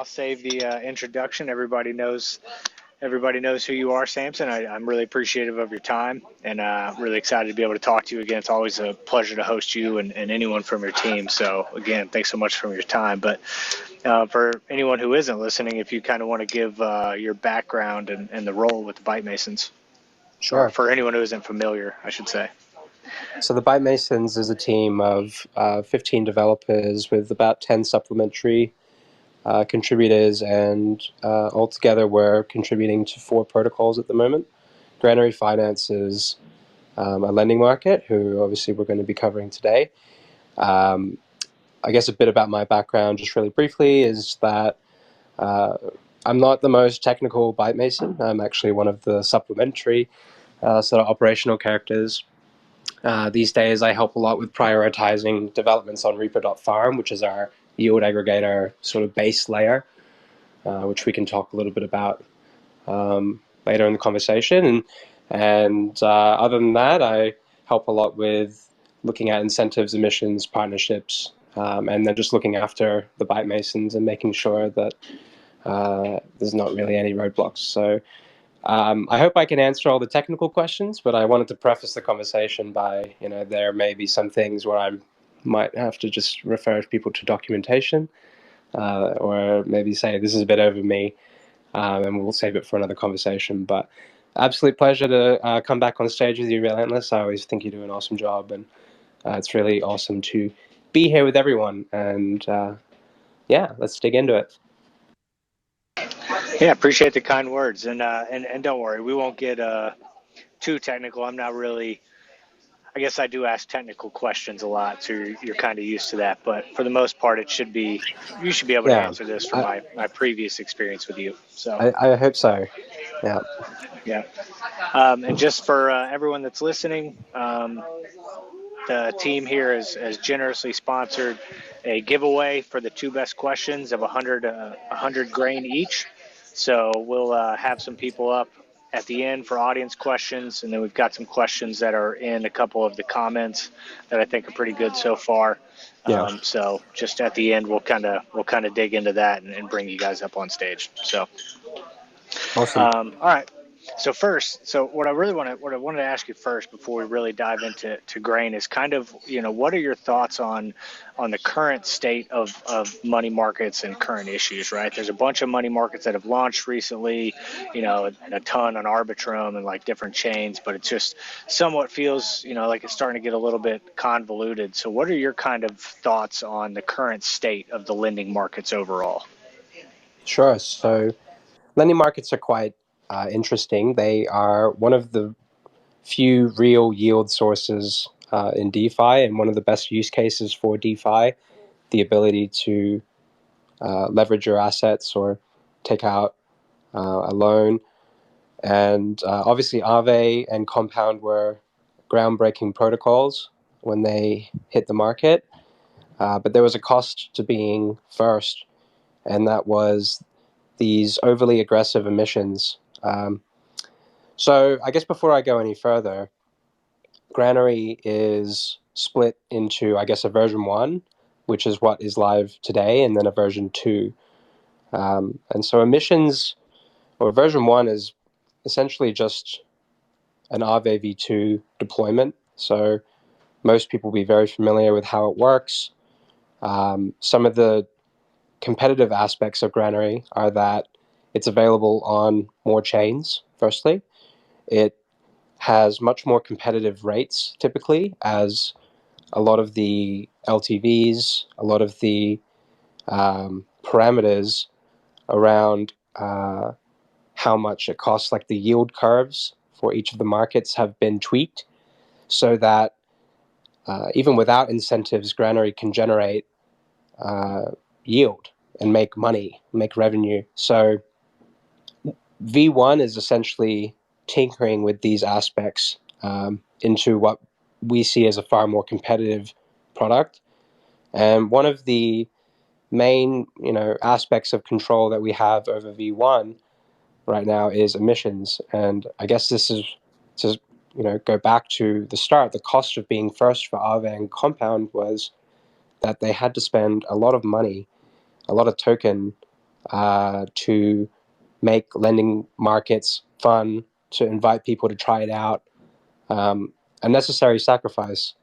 I'll save the introduction. Everybody knows who you are, Samson. I'm really appreciative of your time and really excited to be able to talk to you again. It's always a pleasure to host you and anyone from your team. So again, thanks so much for your time. But for anyone who isn't listening, if you kind of want to give your background and the role with the Byte Masons. Sure. Or for anyone who isn't familiar, I should say. So the Byte Masons is a team of 15 developers with about 10 supplementary contributors, and altogether we're contributing to 4 protocols at the moment. Granary Finance is a lending market, who obviously we're going to be covering today. I guess a bit about my background, just really briefly, is that I'm not the most technical Byte Mason. I'm actually one of the supplementary sort of operational characters. These days I help a lot with prioritizing developments on Reaper.farm, which is our yield aggregator sort of base layer, which we can talk a little bit about later in the conversation. And other than that, I help a lot with looking at incentives, emissions, partnerships, and then just looking after the Byte Masons and making sure that there's not really any roadblocks. So I hope I can answer all the technical questions, but I wanted to preface the conversation by, there may be some things where I might have to just refer people to documentation, or maybe say this is a bit over me, and we'll save it for another conversation. But absolute pleasure to come back on stage with you, Relentless. I always think you do an awesome job, and it's really awesome to be here with everyone. And yeah, let's dig into it. Yeah, appreciate the kind words, and don't worry, we won't get too technical. I'm not really. I guess I do ask technical questions a lot, so you're kind of used to that. But for the most part, you should be able to answer this from my previous experience with you. So I hope so. Yeah. Yeah. And just for everyone that's listening, the team here has generously sponsored a giveaway for the 2 best questions of 100 grain each. So we'll have some people up at the end for audience questions, and then we've got some questions that are in a couple of the comments that I think are pretty good so far. Yeah. So just at the end, we'll kind of dig into that and bring you guys up on stage. So awesome. All right. So what I wanted to ask you first before we really dive into grain is kind of, what are your thoughts on the current state of money markets and current issues, right? There's a bunch of money markets that have launched recently, a ton on Arbitrum and like different chains, but it just somewhat feels, like it's starting to get a little bit convoluted. So what are your kind of thoughts on the current state of the lending markets overall? Sure. So lending markets are quite interesting. They are one of the few real yield sources in DeFi, and one of the best use cases for DeFi, the ability to leverage your assets or take out a loan. And obviously Aave and Compound were groundbreaking protocols when they hit the market, but there was a cost to being first, and that was these overly aggressive emissions. So I guess before I go any further, Granary is split into, I guess, a version 1, which is what is live today, and then a version 2. And so emissions, or version 1, is essentially just an Aave v2 deployment. So most people will be very familiar with how it works. Some of the competitive aspects of Granary are that it's available on more chains, firstly. It has much more competitive rates, typically, as a lot of the LTVs, a lot of the parameters around how much it costs, like the yield curves for each of the markets, have been tweaked so that even without incentives, Granary can generate yield and make money, make revenue. So V1 is essentially tinkering with these aspects into what we see as a far more competitive product. And one of the main, aspects of control that we have over V1 right now is emissions. And I guess this is to, go back to the start. The cost of being first for Aave and Compound was that they had to spend a lot of money, a lot of token to make lending markets fun, to invite people to try it out. A necessary sacrifice.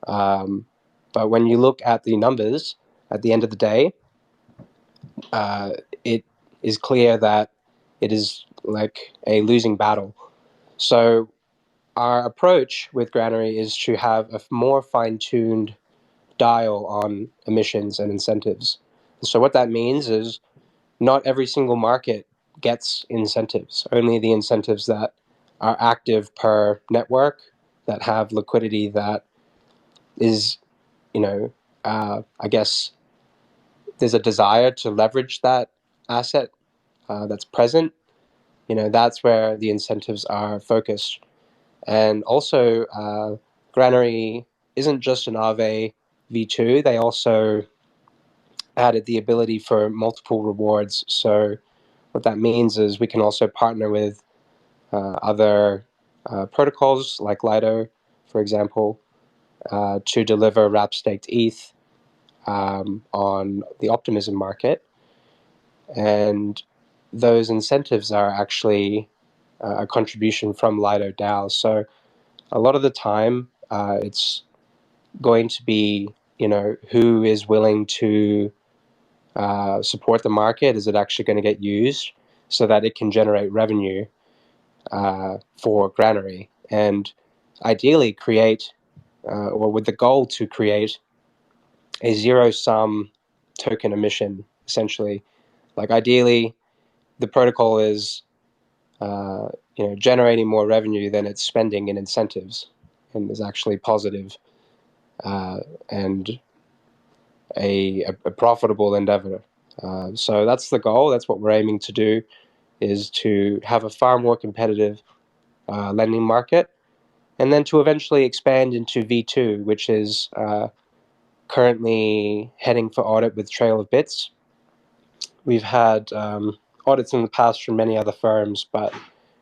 But when you look at the numbers at the end of the day, it is clear that it is like a losing battle. So our approach with Granary is to have a more fine-tuned dial on emissions and incentives. So what that means is not every single market gets incentives, only the incentives that are active per network, that have liquidity, that is, I guess there's a desire to leverage that asset that's present. That's where the incentives are focused. And also, Granary isn't just an Aave V2, they also added the ability for multiple rewards. So what that means is we can also partner with other protocols like Lido, for example, to deliver wrap staked ETH on the optimism market. And those incentives are actually a contribution from Lido DAO. So a lot of the time, it's going to be, who is willing to support the market? Is it actually going to get used so that it can generate revenue for Granary? And ideally create, or with the goal to create a zero-sum token emission, essentially. Like ideally, the protocol is generating more revenue than it's spending in incentives, and is actually positive and a profitable endeavor. So that's the goal. That's what we're aiming to do, is to have a far more competitive lending market, and then to eventually expand into V2, which is currently heading for audit with Trail of Bits. We've had audits in the past from many other firms, but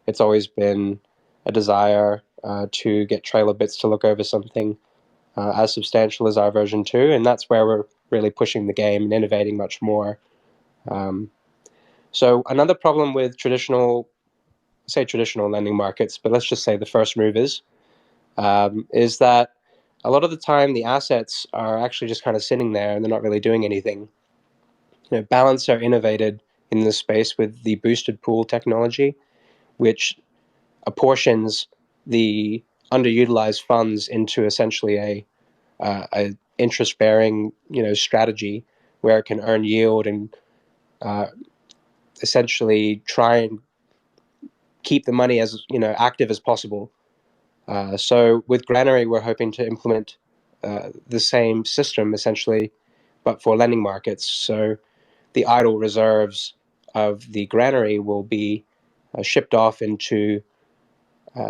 it's always been a desire to get Trail of Bits to look over something as substantial as our version 2, and that's where we're really pushing the game and innovating much more. So another problem with traditional lending markets, but let's just say the first movers, is that a lot of the time the assets are actually just kind of sitting there and they're not really doing anything. Balancer innovated in this space with the boosted pool technology, which apportions the underutilized funds into essentially a interest-bearing strategy where it can earn yield and essentially try and keep the money as active as possible. So with Granary, we're hoping to implement the same system essentially, but for lending markets. So the idle reserves of the Granary will be shipped off into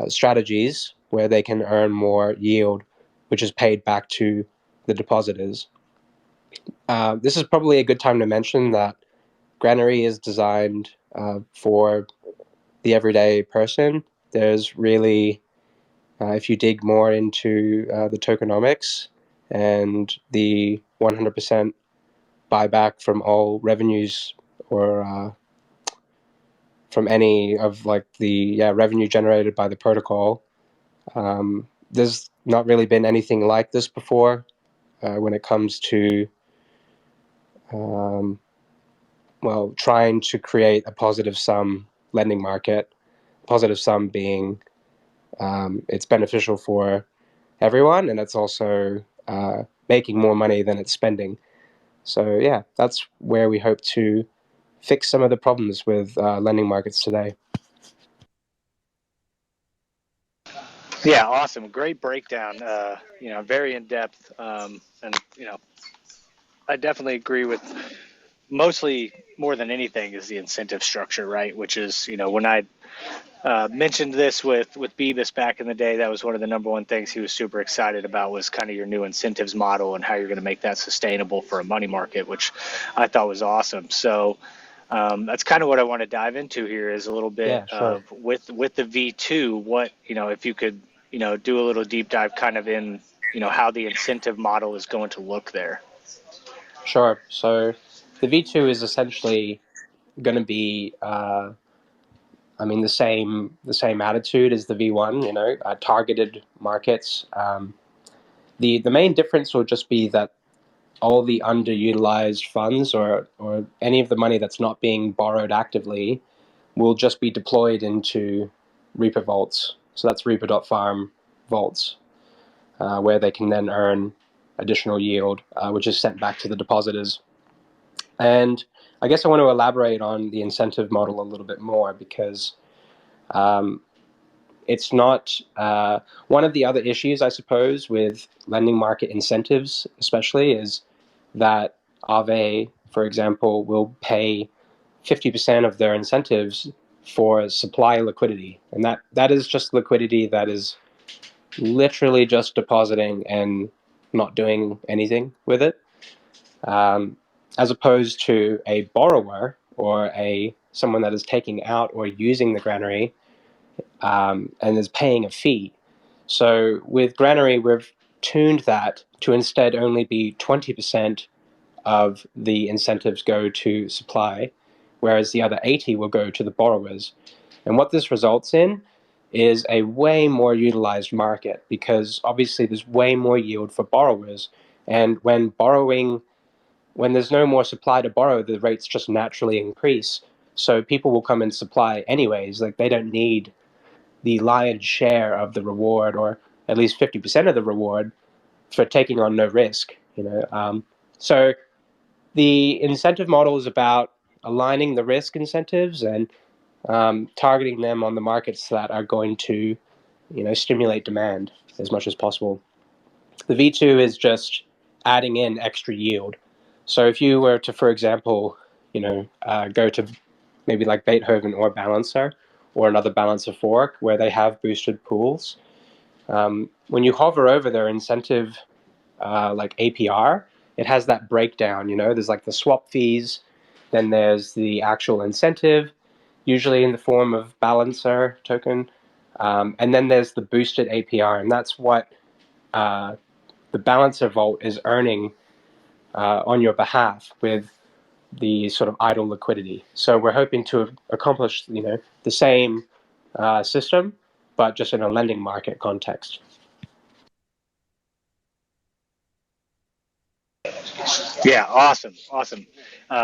strategies where they can earn more yield, which is paid back to the depositors. This is probably a good time to mention that Granary is designed for the everyday person. There's really, if you dig more into the tokenomics and the 100% buyback from all revenues, or from any of like the revenue generated by the protocol, there's not really been anything like this before when it comes to trying to create a positive sum lending market. Positive sum being it's beneficial for everyone, and it's also making more money than it's spending. So yeah, that's where we hope to fix some of the problems with lending markets today. Yeah, awesome. Great breakdown. Very in depth. And I definitely agree with mostly more than anything is the incentive structure, right? Which is, when I mentioned this with Beavis back in the day, that was one of the number one things he was super excited about, was kind of your new incentives model and how you're going to make that sustainable for a money market, which I thought was awesome. So that's kind of what I want to dive into here, is a little bit Yeah, sure. of with the V2, what, if you could, do a little deep dive kind of in, how the incentive model is going to look there. Sure. So the V2 is essentially going to be, the same attitude as the V1. Targeted markets. The main difference will just be that all the underutilized funds or any of the money that's not being borrowed actively will just be deployed into Reaper vaults. So that's Reaper.farm vaults, where they can then earn additional yield, which is sent back to the depositors. And I guess I want to elaborate on the incentive model a little bit more, because it's not one of the other issues, I suppose, with lending market incentives, especially, is that Aave, for example, will pay 50% of their incentives for supply liquidity. And that is just liquidity that is literally just depositing and not doing anything with it. As opposed to a borrower or someone that is taking out or using the Granary and is paying a fee. So with Granary, we've tuned that to instead only be 20% of the incentives go to supply, whereas the other 80 will go to the borrowers. And what this results in is a way more utilized market, because obviously there's way more yield for borrowers. And when there's no more supply to borrow, the rates just naturally increase. So people will come and supply anyways. Like, they don't need the lion's share of the reward, or at least 50% of the reward, for taking on no risk. So the incentive model is about aligning the risk incentives and targeting them on the markets that are going to, stimulate demand as much as possible. The V2 is just adding in extra yield. So if you were to, for example, go to maybe like Beethoven or Balancer, or another Balancer fork where they have boosted pools, when you hover over their incentive, like APR, it has that breakdown. There's like the swap fees, then there's the actual incentive, usually in the form of Balancer token, and then there's the boosted APR, and that's what the Balancer vault is earning on your behalf with the sort of idle liquidity. So we're hoping to accomplish, the same system, but just in a lending market context. Yeah, awesome.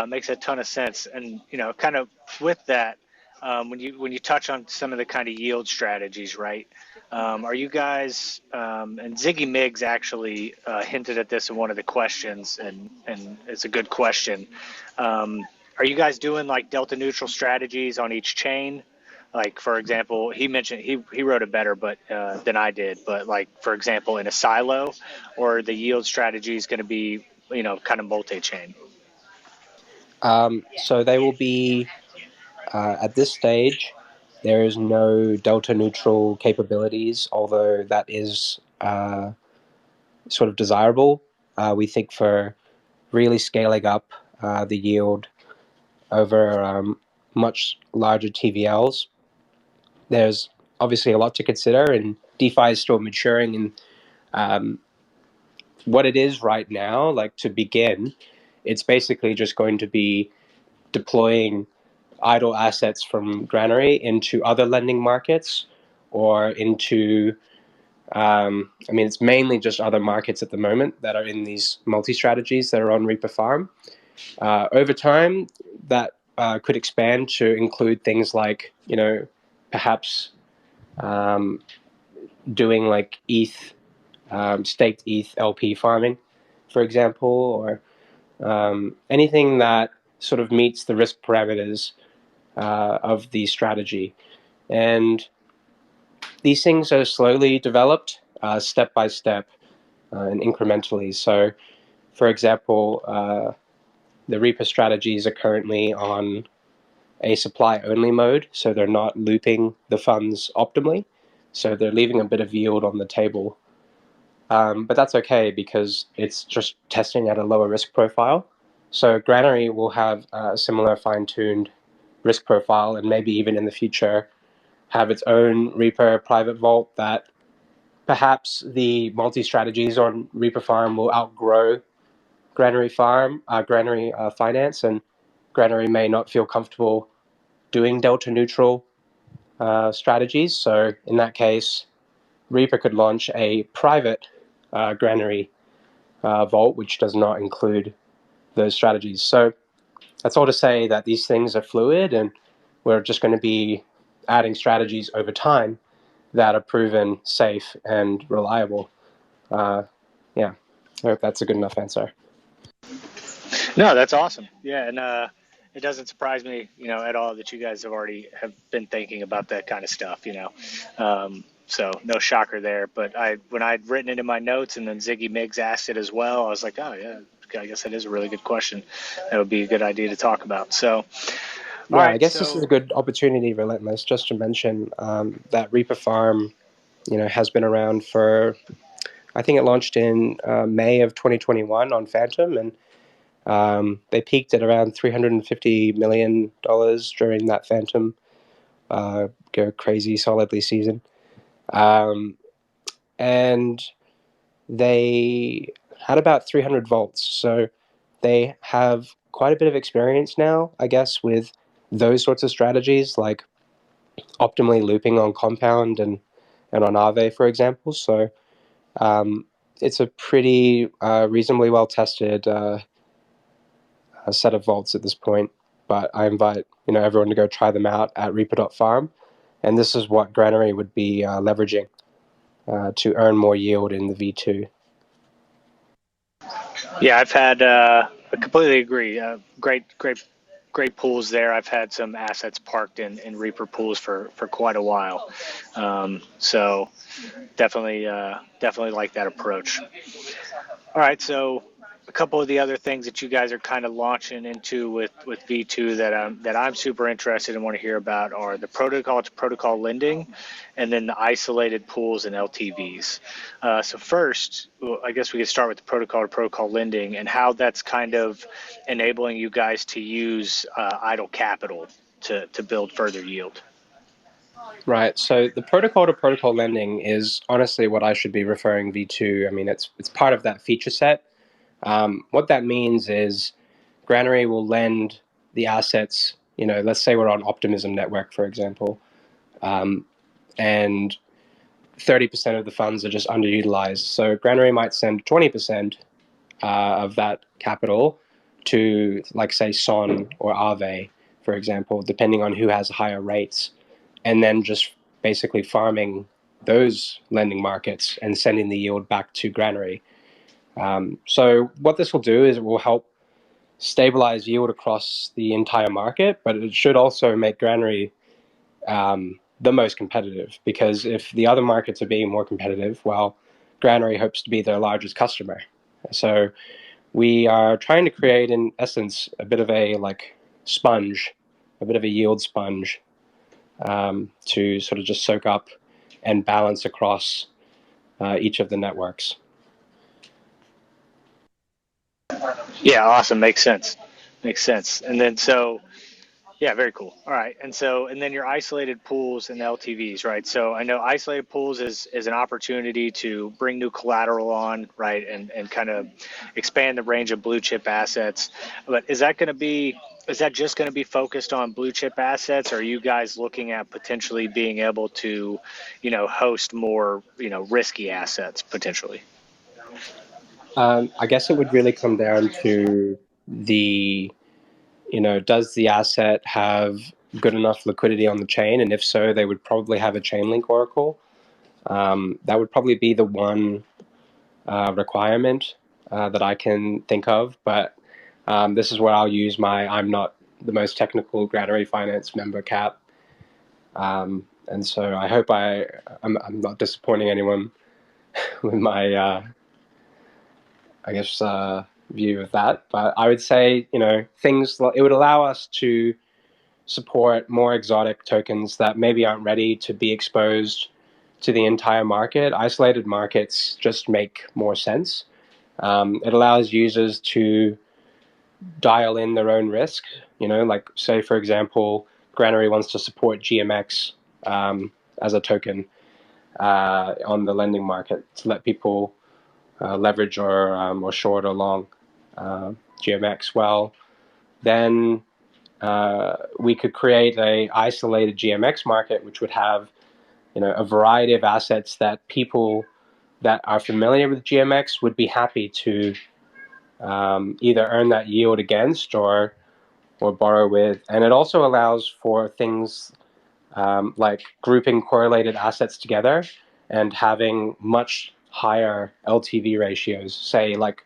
Makes a ton of sense. And kind of with that, when you touch on some of the kind of yield strategies, right? Are you guys, and Ziggy Miggs actually hinted at this in one of the questions, and it's a good question. Are you guys doing like delta neutral strategies on each chain? Like, for example, he mentioned he wrote it better, but than I did. But like, for example, in a silo, or the yield strategy is going to be kind of multi-chain. So they will be, at this stage, there is no delta neutral capabilities, although that is sort of desirable. We think for really scaling up the yield over much larger TVLs. There's obviously a lot to consider, and DeFi is still maturing. And what it is right now, like, to begin, it's basically just going to be deploying idle assets from Granary into other lending markets, or into, it's mainly just other markets at the moment that are in these multi-strategies that are on Reaper Farm. Over time, that could expand to include things like, perhaps doing like staked ETH LP farming, for example, or anything that sort of meets the risk parameters of the strategy. And these things are slowly developed, step by step, and incrementally. So, for example, the Reaper strategies are currently on a supply-only mode, so they're not looping the funds optimally. So they're leaving a bit of yield on the table. But that's okay, because it's just testing at a lower risk profile. So Granary will have a similar fine-tuned risk profile, and maybe even in the future have its own Reaper private vault that perhaps the multi-strategies on Reaper Farm will outgrow Granary Finance, and Granary may not feel comfortable doing delta neutral strategies. So in that case, Reaper could launch a private Granary vault, which does not include those strategies. So that's all to say that these things are fluid, and we're just going to be adding strategies over time that are proven safe and reliable. Yeah, I hope that's a good enough answer. No, that's awesome. Yeah, and it doesn't surprise me, at all that you guys have been thinking about that kind of stuff, So no shocker there. But when I'd written it in my notes, and then Ziggy Miggs asked it as well, I was like, oh yeah, I guess that is a really good question. That would be a good idea to talk about. So, all Yeah, I right, guess this is a good opportunity, Relentless, just to mention that Reaper Farm, has been around for, I think it launched in May of 2021 on Phantom, and they peaked at around $350 million during that Phantom go crazy solidly season. And they had about 300 volts. So they have quite a bit of experience now, I guess, with those sorts of strategies, like optimally looping on Compound and on Aave, for example. So it's a pretty reasonably well tested set of vaults at this point. But I invite everyone to go try them out at Reaper.farm, and this is what Granary would be leveraging to earn more yield in the V2. yeah, I completely agree. Great pools there. I've had some assets parked in Reaper pools for quite a while. So definitely like that approach. All right, so a couple of the other things that you guys are kind of launching into with V2 that I'm super interested and want to hear about are the protocol to protocol lending, and then the isolated pools and LTVs. So first, I guess we could start with the protocol to protocol lending and how that's kind of enabling you guys to use idle capital to build further yield. Right. So the protocol to protocol lending is honestly what I should be referring V2. I mean, it's part of that feature set. What that means is Granary will lend the assets. Let's say we're on Optimism Network, for example, and 30% of the funds are just underutilized. So Granary might send 20% of that capital to, like, say, Son or Aave, for example, depending on who has higher rates, and then just basically farming those lending markets and sending the yield back to Granary. So what this will do is it will help stabilize yield across the entire market, but it should also make Granary the most competitive, because if the other markets are being more competitive, well, Granary hopes to be their largest customer. So we are trying to create, in essence, a bit of a sponge, a bit of a yield sponge, to sort of just soak up and balance across each of the networks. Yeah, awesome. Makes sense. Makes sense. And then yeah, very cool. All right. And then your isolated pools and LTVs, right? So I know isolated pools is an opportunity to bring new collateral on, right? And kind of expand the range of blue chip assets. But is that just going to be focused on blue chip assets? Or are you guys looking at potentially being able to, host more, risky assets potentially? I guess it would really come down to does the asset have good enough liquidity on the chain? And if so, they would probably have a Chainlink Oracle. That would probably be the one requirement that I can think of. But this is where I'll use I'm not the most technical Granary Finance member cap. And so I hope I'm not disappointing anyone with my I guess, view of that. But I would say, things it would allow us to support more exotic tokens that maybe aren't ready to be exposed to the entire market. Isolated markets just make more sense. It allows users to dial in their own risk. Like, say, for example, Granary wants to support GMX as a token on the lending market to let people leverage or short or long GMX. Well, then we could create a isolated GMX market, which would have, a variety of assets that people that are familiar with GMX would be happy to either earn that yield against or borrow with. And it also allows for things like grouping correlated assets together and having much higher LTV ratios, say like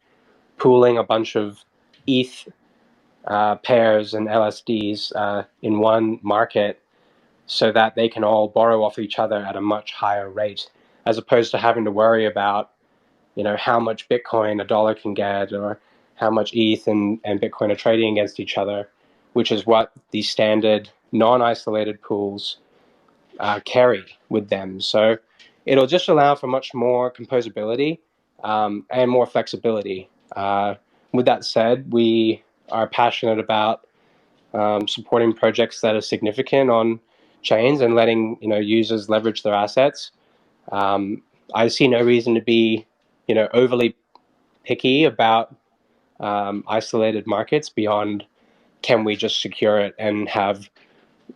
pooling a bunch of ETH pairs and LSDs in one market so that they can all borrow off each other at a much higher rate, as opposed to having to worry about, how much Bitcoin a dollar can get or how much ETH and Bitcoin are trading against each other, which is what the standard non-isolated pools carry with them. So it'll just allow for much more composability and more flexibility. With that said, we are passionate about supporting projects that are significant on chains and letting users leverage their assets. I see no reason to be overly picky about isolated markets beyond can we just secure it and have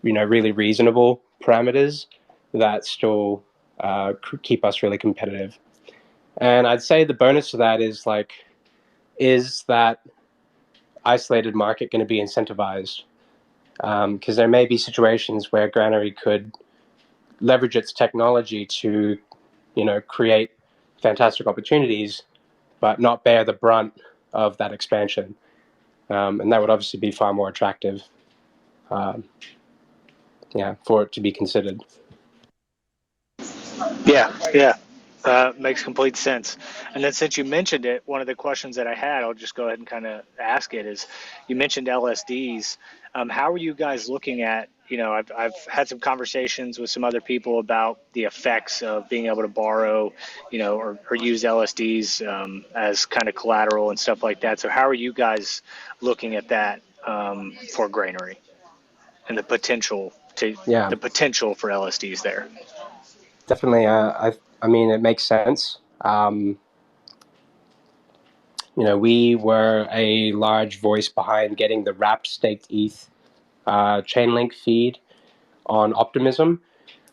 really reasonable parameters that still keep us really competitive. And I'd say the bonus to that is that isolated market going to be incentivized? Because there may be situations where Granary could leverage its technology to, create fantastic opportunities, but not bear the brunt of that expansion. And that would obviously be far more attractive, for it to be considered. Yeah. Makes complete sense. And then since you mentioned it, one of the questions that I had, I'll just go ahead and kind of ask it is, you mentioned LSDs. How are you guys looking at, I've had some conversations with some other people about the effects of being able to borrow, or use LSDs as kind of collateral and stuff like that. So how are you guys looking at that for Granary and the potential for LSDs there? Definitely. I mean, it makes sense. We were a large voice behind getting the wrapped staked ETH Chainlink feed on Optimism.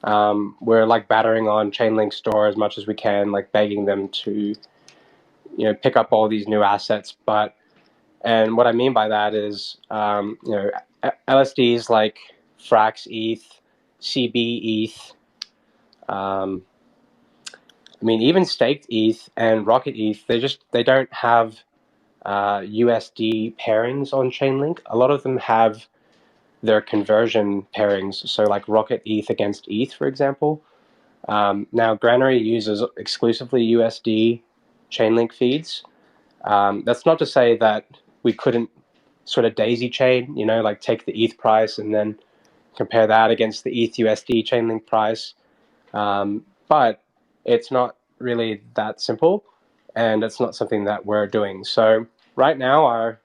We're like battering on Chainlink store as much as we can, like begging them to, pick up all these new assets. And what I mean by that is, LSDs like Frax ETH, CB ETH, I mean, even staked ETH and Rocket ETH, they don't have USD pairings on Chainlink. A lot of them have their conversion pairings, so like Rocket ETH against ETH, for example. Now, Granary uses exclusively USD Chainlink feeds. That's not to say that we couldn't sort of daisy chain, like take the ETH price and then compare that against the ETH USD Chainlink price. But it's not really that simple, and it's not something that we're doing. So right now, our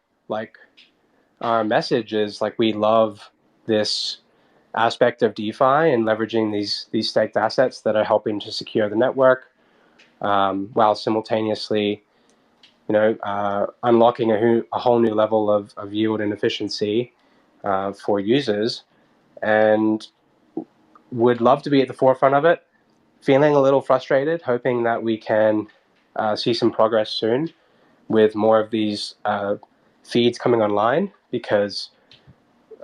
message is like we love this aspect of DeFi and leveraging these staked assets that are helping to secure the network, while simultaneously, unlocking a whole new level of yield and efficiency for users, and would love to be at the forefront of it. Feeling a little frustrated, hoping that we can see some progress soon with more of these feeds coming online, because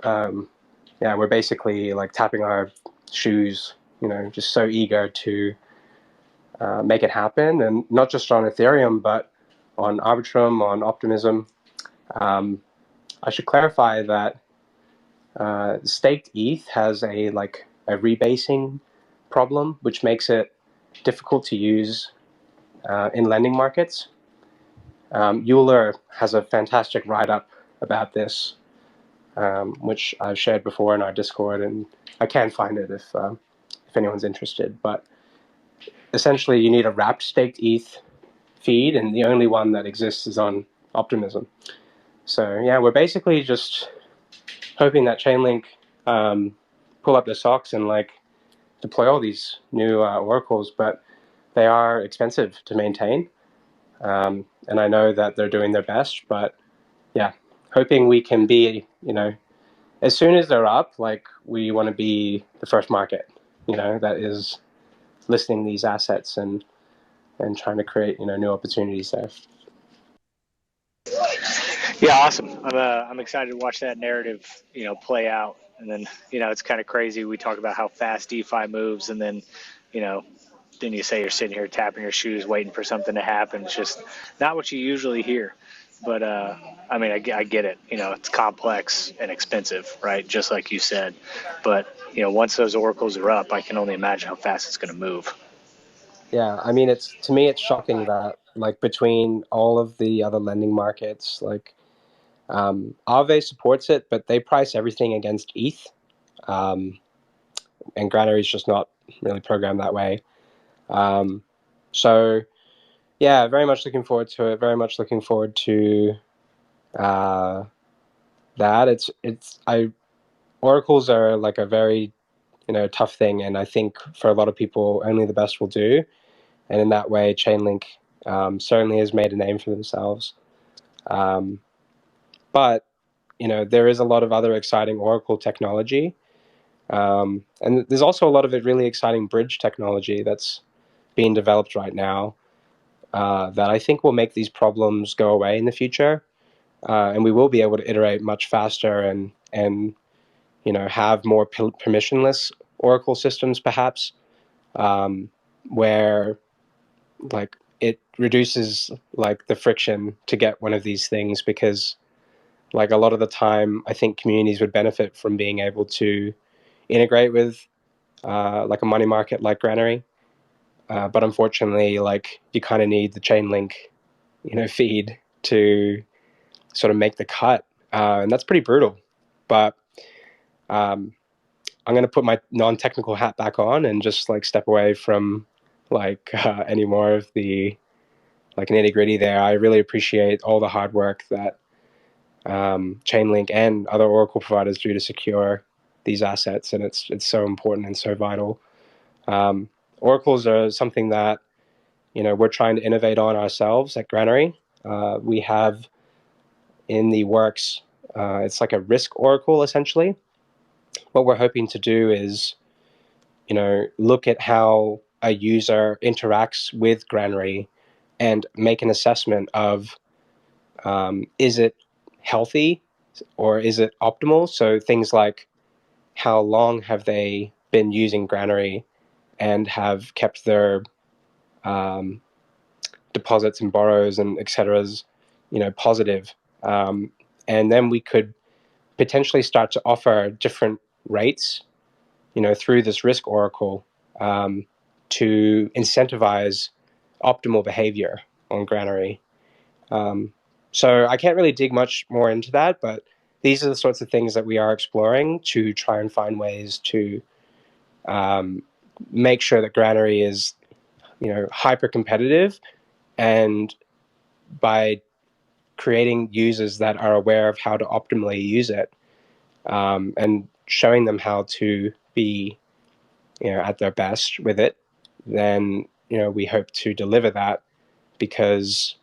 we're basically like tapping our shoes, just so eager to make it happen, and not just on Ethereum, but on Arbitrum, on Optimism. I should clarify that staked ETH has a rebasing problem, which makes it difficult to use in lending markets. Euler has a fantastic write-up about this, which I've shared before in our Discord, and I can find it if anyone's interested. But essentially, you need a wrapped staked ETH feed, and the only one that exists is on Optimism. So yeah, we're basically just hoping that Chainlink pull up their socks and deploy all these new oracles, but they are expensive to maintain. And I know that they're doing their best, but yeah, hoping we can be, as soon as they're up, like we want to be the first market, that is listing these assets and trying to create, new opportunities there. Yeah, awesome. I'm excited to watch that narrative, play out. And then, it's kind of crazy. We talk about how fast DeFi moves, and then, you know, then you say you're sitting here tapping your shoes, waiting for something to happen. It's just not what you usually hear. But I mean, I get it. It's complex and expensive, right? Just like you said. But once those oracles are up, I can only imagine how fast it's going to move. Yeah, I mean, to me, it's shocking that like between all of the other lending markets, like Aave supports it, but they price everything against ETH, and Granary is just not really programmed that way. So yeah, very much looking forward to it. Very much looking forward to that. Oracles are like a very tough thing, and I think for a lot of people, only the best will do. And in that way, Chainlink certainly has made a name for themselves. But there is a lot of other exciting Oracle technology, and there's also a lot of really exciting bridge technology that's being developed right now that I think will make these problems go away in the future, and we will be able to iterate much faster and have more permissionless Oracle systems, perhaps, where like it reduces like the friction to get one of these things, because like a lot of the time I think communities would benefit from being able to integrate with like a money market like Granary, but unfortunately like you kind of need the Chainlink feed to sort of make the cut, and that's pretty brutal. But I'm going to put my non-technical hat back on and just like step away from like any more of the like nitty gritty there. I really appreciate all the hard work that Chainlink and other Oracle providers do to secure these assets, and it's so important and so vital. Oracles are something that we're trying to innovate on ourselves at Granary. We have in the works, it's like a risk oracle essentially. What we're hoping to do is look at how a user interacts with Granary and make an assessment of is it healthy or is it optimal? So things like how long have they been using Granary and have kept their deposits and borrows and et cetera, positive. And then we could potentially start to offer different rates, through this risk oracle, to incentivize optimal behavior on Granary. So I can't really dig much more into that, but these are the sorts of things that we are exploring to try and find ways to make sure that Granary is, hyper competitive, and by creating users that are aware of how to optimally use it, and showing them how to be, at their best with it, then we hope to deliver that, because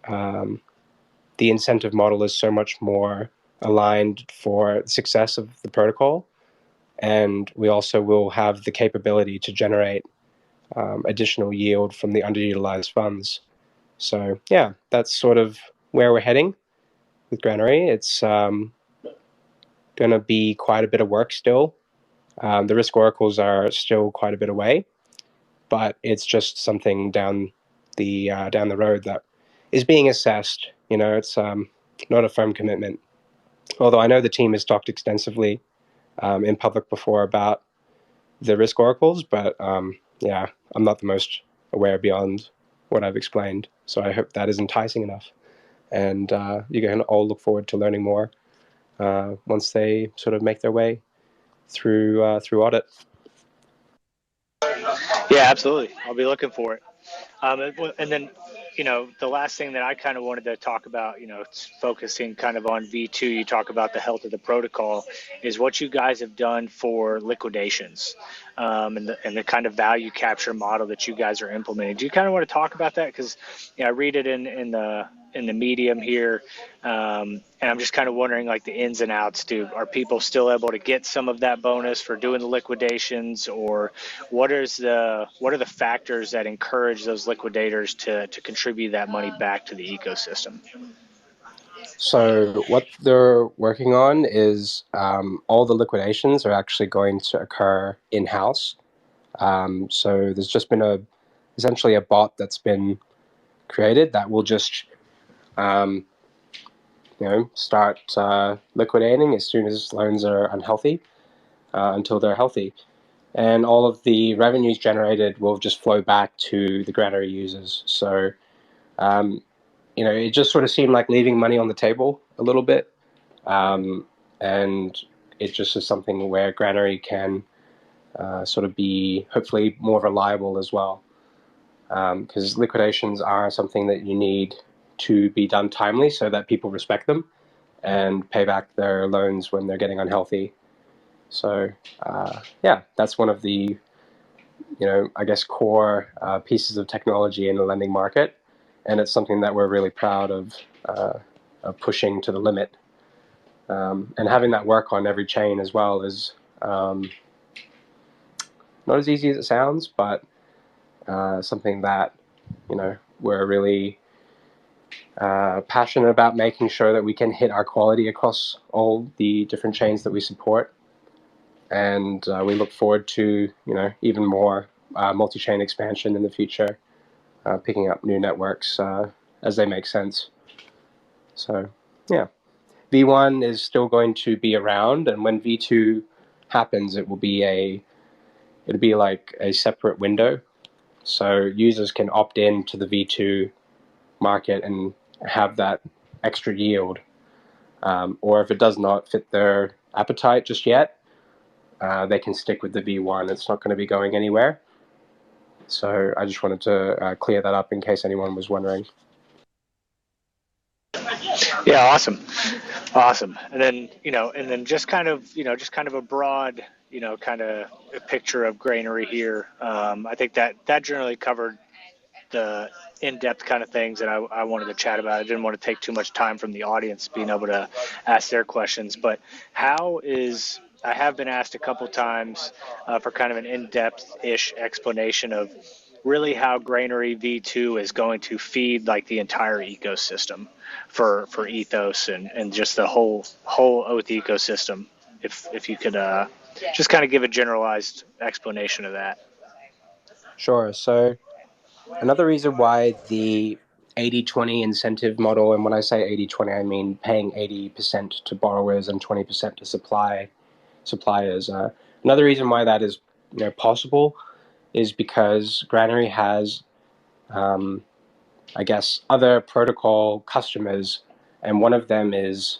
the incentive model is so much more aligned for the success of the protocol, and we also will have the capability to generate additional yield from the underutilized funds. So yeah, that's sort of where we're heading with Granary. It's going to be quite a bit of work still. The risk oracles are still quite a bit away, but it's just something down the road that is being assessed. It's not a firm commitment. Although I know the team has talked extensively in public before about the risk oracles, but yeah, I'm not the most aware beyond what I've explained. So I hope that is enticing enough, and you can all look forward to learning more once they sort of make their way through audit. Yeah, absolutely. I'll be looking for it. And then, the last thing that I kind of wanted to talk about, it's focusing kind of on V2, you talk about the health of the protocol, is what you guys have done for liquidations, and the kind of value capture model that you guys are implementing. Do you kind of want to talk about that? Because I read it in the in the medium here, and I'm just kind of wondering like the ins and outs. Are people still able to get some of that bonus for doing the liquidations, or what are the factors that encourage those liquidators to contribute that money back to the ecosystem? So what they're working on is all the liquidations are actually going to occur in-house. So there's just been essentially a bot that's been created that will just start liquidating as soon as loans are unhealthy until they're healthy. And all of the revenues generated will just flow back to the Granary users. So, it just sort of seemed like leaving money on the table a little bit. And it just is something where Granary can sort of be hopefully more reliable as well. Because liquidations are something that you need to be done timely so that people respect them and pay back their loans when they're getting unhealthy. So that's one of the I guess core pieces of technology in the lending market, and it's something that we're really proud of pushing to the limit. And having that work on every chain as well is not as easy as it sounds, but something that we're really passionate about, making sure that we can hit our quality across all the different chains that we support. And we look forward to even more multi-chain expansion in the future, picking up new networks as they make sense. So yeah, V1 is still going to be around, and when V2 happens, it'll be like a separate window, so users can opt in to the V2 market and have that extra yield. Or if it does not fit their appetite just yet, they can stick with the V1. It's not going to be going anywhere. So I just wanted to clear that up in case anyone was wondering. Yeah, awesome. And then just kind of a broad, kind of a picture of Granary here. I think that generally covered the in-depth kind of things that I wanted to chat about. I didn't want to take too much time from the audience being able to ask their questions. But I have been asked a couple times for kind of an in-depth-ish explanation of really how Granary V2 is going to feed like the entire ecosystem for Ethos and just the whole Oath ecosystem. If you could just kind of give a generalized explanation of that. Sure. So another reason why the 80-20 incentive model, and when I say 80-20, I mean paying 80% to borrowers and 20% to suppliers. Another reason why that is possible is because Granary has, I guess, other protocol customers, and one of them is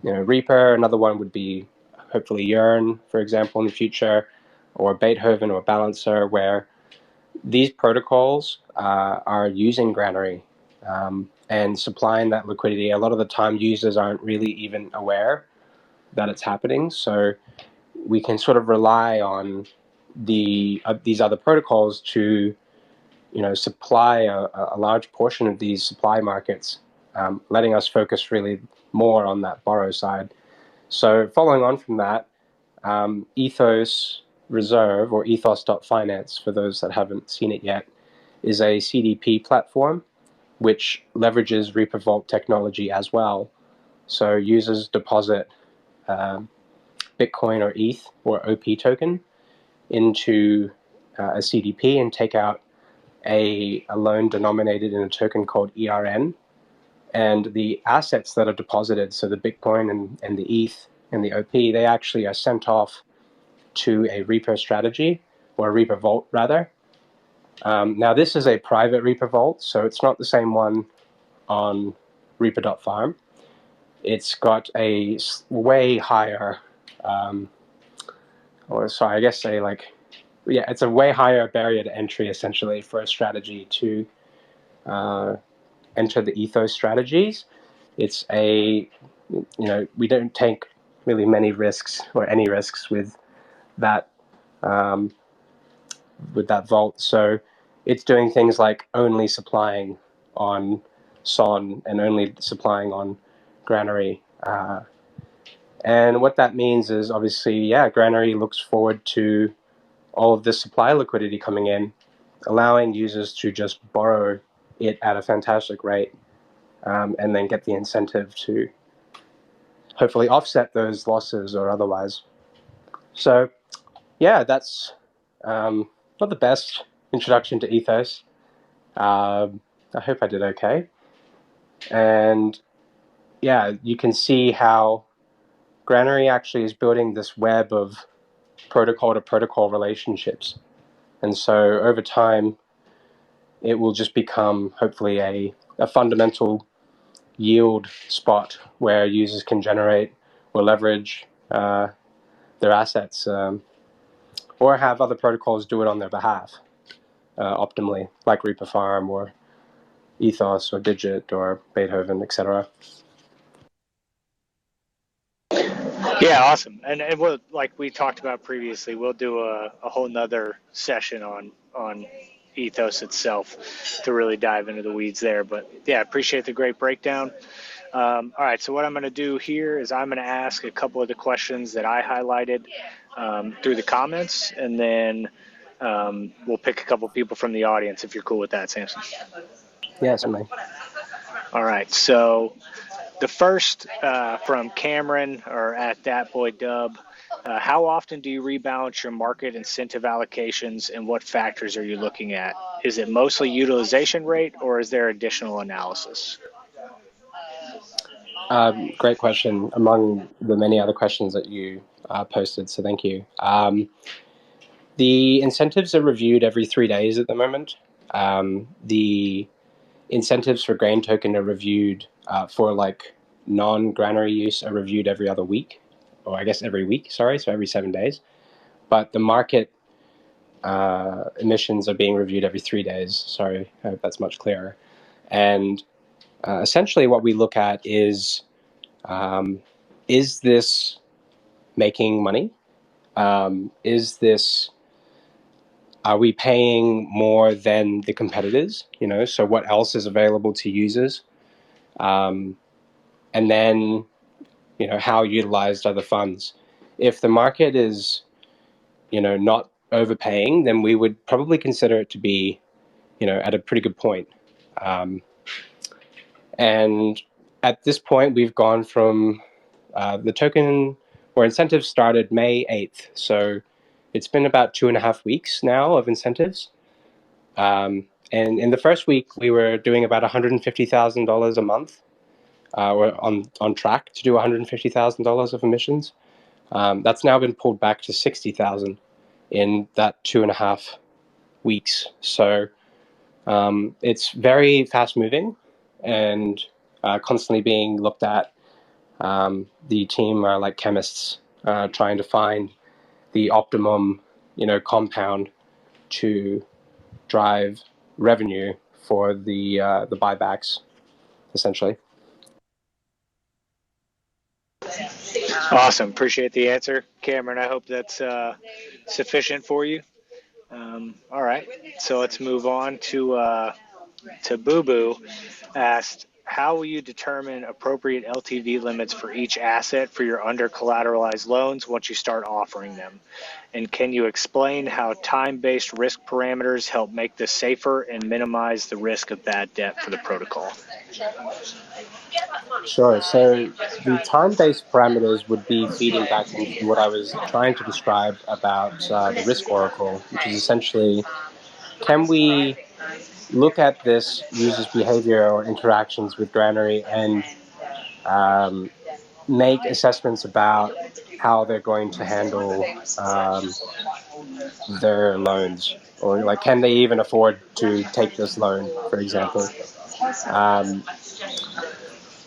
Reaper. Another one would be hopefully Yearn, for example, in the future, or Beethoven or Balancer, where these protocols are using Granary and supplying that liquidity. A lot of the time, users aren't really even aware that it's happening. So we can sort of rely on these other protocols to supply a large portion of these supply markets, letting us focus really more on that borrow side. So following on from that, Ethos Reserve, or ethos.finance, for those that haven't seen it yet, is a CDP platform which leverages Reaper Vault technology as well. So users deposit Bitcoin or ETH or OP token into a CDP and take out a loan denominated in a token called ERN. And the assets that are deposited, so the Bitcoin and the ETH and the OP, they actually are sent off to a Reaper strategy, or a Reaper Vault rather. Now this is a private Reaper Vault, so it's not the same one on Reaper.farm. It's got a way higher, it's a way higher barrier to entry essentially for a strategy to enter the Ethos strategies. It's we don't take really many risks or any risks with that vault. So it's doing things like only supplying on SON and only supplying on Granary. And what that means is obviously, yeah, Granary looks forward to all of this supply liquidity coming in, allowing users to just borrow it at a fantastic rate, and then get the incentive to hopefully offset those losses or otherwise. So, yeah, that's not the best introduction to Ethos. I hope I did okay. And yeah, you can see how Granary actually is building this web of protocol to protocol relationships. And so over time, it will just become hopefully a fundamental yield spot where users can generate or leverage their assets, or have other protocols do it on their behalf optimally, like Reaper Farm or Ethos or Digit or Beethoven, etc. Yeah, awesome. And we'll, like we talked about previously, we'll do a whole nother session on Ethos itself to really dive into the weeds there. But yeah, appreciate the great breakdown. All right, so what I'm going to do here is I'm going to ask a couple of the questions that I highlighted through the comments, and then we'll pick a couple people from the audience if you're cool with that, Samson. Yeah, certainly. All right, so the first from Cameron or at that boy Dub. How often do you rebalance your market incentive allocations, and what factors are you looking at? Is it mostly utilization rate, or is there additional analysis? Great question among the many other questions that you posted, so thank you. The incentives are reviewed every 3 days at the moment. The incentives for Grain Token are reviewed for like non-Granary use are reviewed every other week, or I guess every week, sorry, so every 7 days. But the market emissions are being reviewed every 3 days. Sorry, I hope that's much clearer. And essentially what we look at is this making money? Are we paying more than the competitors? So what else is available to users? And then, how utilized are the funds? If the market is, not overpaying, then we would probably consider it to be, at a pretty good point. And at this point, we've gone from the token or incentives started May 8th. So it's been about 2.5 weeks now of incentives. And in the first week, we were doing about $150,000 a month. We're on track to do $150,000 of emissions. That's now been pulled back to 60,000 in that 2.5 weeks. So it's very fast moving and constantly being looked at. The team are like chemists trying to find the optimum, compound to drive revenue for the buybacks, essentially. Awesome. Appreciate the answer, Cameron. I hope that's sufficient for you. All right. So let's move on to Boo Boo. Asked, how will you determine appropriate LTV limits for each asset for your under collateralized loans once you start offering them? And can you explain how time-based risk parameters help make this safer and minimize the risk of bad debt for the protocol? Sure. So the time-based parameters would be feeding back into what I was trying to describe about the risk oracle, which is essentially, can we look at this user's behavior or interactions with Granary and make assessments about how they're going to handle their loans, or like, can they even afford to take this loan, for example.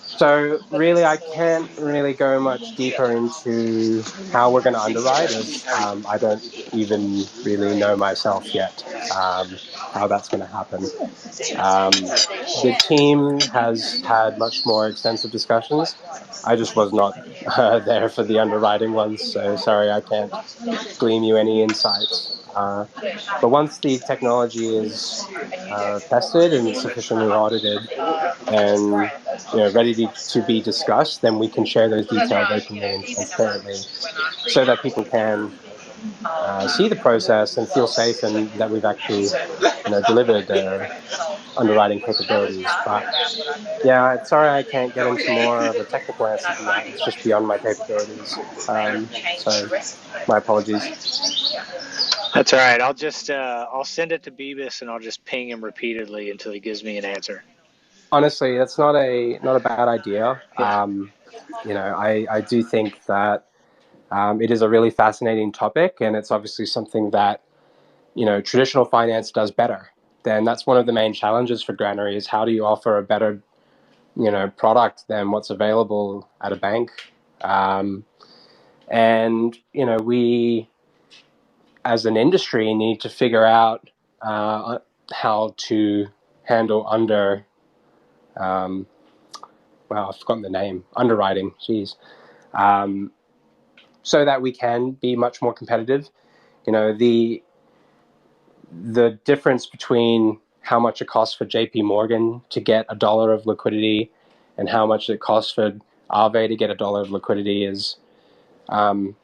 So really, I can't really go much deeper into how we're going to underwrite, as I don't even really know myself yet how that's going to happen. The team has had much more extensive discussions. I just was not there for the underwriting ones, so sorry, I can't glean you any insights. But once the technology is tested and sufficiently audited and ready to be discussed, then we can share those details openly and transparently, so that people can see the process and feel safe and that we've actually delivered underwriting capabilities. But yeah, sorry I can't get into more of a technical answer than that. It's just beyond my capabilities. So my apologies. That's all right. I'll send it to Beavis and I'll just ping him repeatedly until he gives me an answer. Honestly, that's not a bad idea. Yeah. I do think that it is a really fascinating topic, and it's obviously something that traditional finance does better. Then that's one of the main challenges for Granary, is how do you offer a better product than what's available at a bank. And we as an industry need to figure out how to handle I've forgotten the name, underwriting, so that we can be much more competitive. The difference between how much it costs for JP Morgan to get $1 of liquidity and how much it costs for Aave to get $1 of liquidity is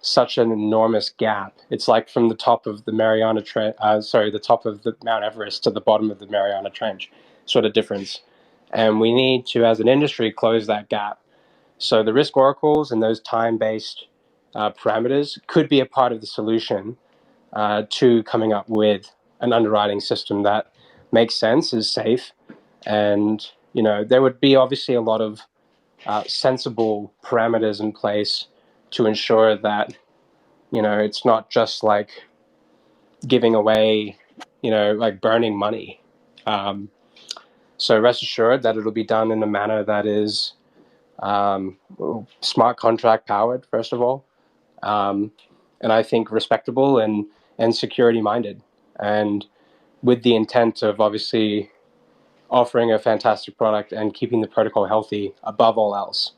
such an enormous gap. It's like from the top of the the top of the Mount Everest to the bottom of the Mariana Trench, sort of difference. And we need to, as an industry, close that gap. So the risk oracles and those time-based parameters could be a part of the solution to coming up with an underwriting system that makes sense, is safe, and there would be obviously a lot of sensible parameters in place to ensure that it's not just like giving away, like burning money. So rest assured that it'll be done in a manner that is smart contract powered, first of all, and I think respectable and security minded, and with the intent of obviously offering a fantastic product and keeping the protocol healthy above all else.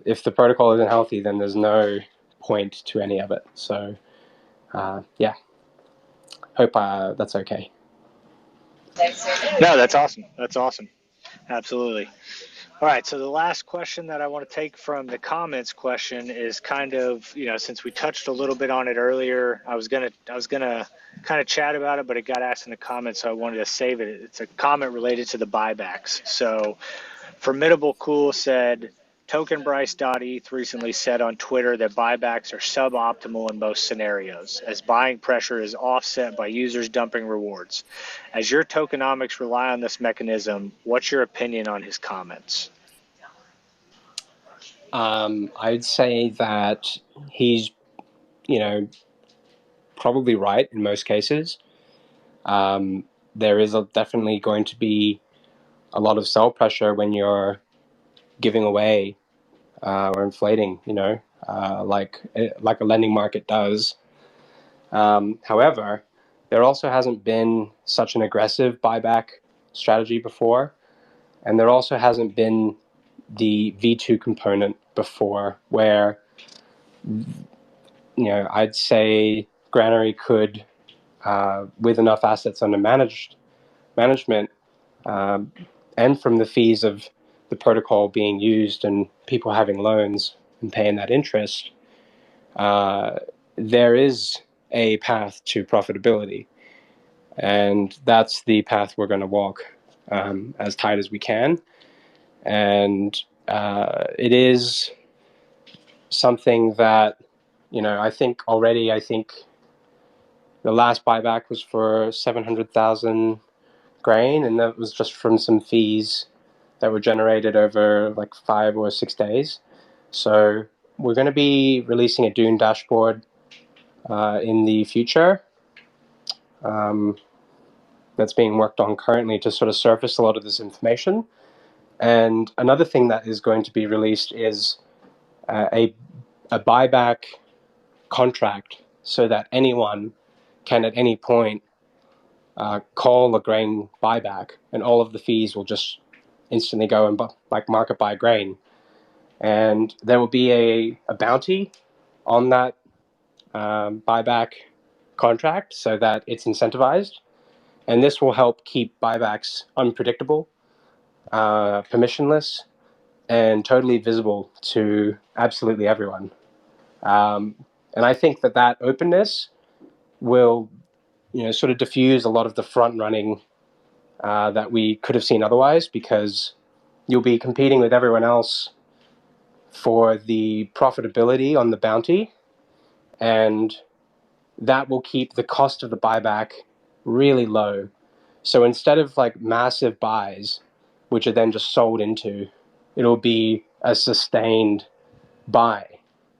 If the protocol isn't healthy, then there's no point to any of it. So, yeah, hope that's okay. No, that's awesome. That's awesome. Absolutely. All right. So the last question that I want to take from the comments question is kind of, since we touched a little bit on it earlier, I was gonna kind of chat about it, but it got asked in the comments, so I wanted to save it. It's a comment related to the buybacks. So Formidable Cool said, TokenBryce.eth recently said on Twitter that buybacks are suboptimal in most scenarios, as buying pressure is offset by users dumping rewards. As your tokenomics rely on this mechanism, what's your opinion on his comments? I'd say that he's, probably right in most cases. There is definitely going to be a lot of sell pressure when you're giving away or inflating, like a lending market does. However, there also hasn't been such an aggressive buyback strategy before, and there also hasn't been the V2 component before, where I'd say Granary could, with enough assets under management, and from the fees of the protocol being used and people having loans and paying that interest, there is a path to profitability. And that's the path we're going to walk as tight as we can. And it is something that, I think the last buyback was for 700,000 grain, and that was just from some fees that were generated over like 5 or 6 days. So we're going to be releasing a Dune dashboard in the future. That's being worked on currently to sort of surface a lot of this information. And another thing that is going to be released is a buyback contract, so that anyone can at any point call a grain buyback, and all of the fees will just instantly go and market buy grain. And there will be a bounty on that buyback contract so that it's incentivized. And this will help keep buybacks unpredictable, permissionless, and totally visible to absolutely everyone. And I think that openness will, sort of diffuse a lot of the front running that we could have seen otherwise, because you'll be competing with everyone else for the profitability on the bounty, and that will keep the cost of the buyback really low. So instead of like massive buys, which are then just sold into, it'll be a sustained buy,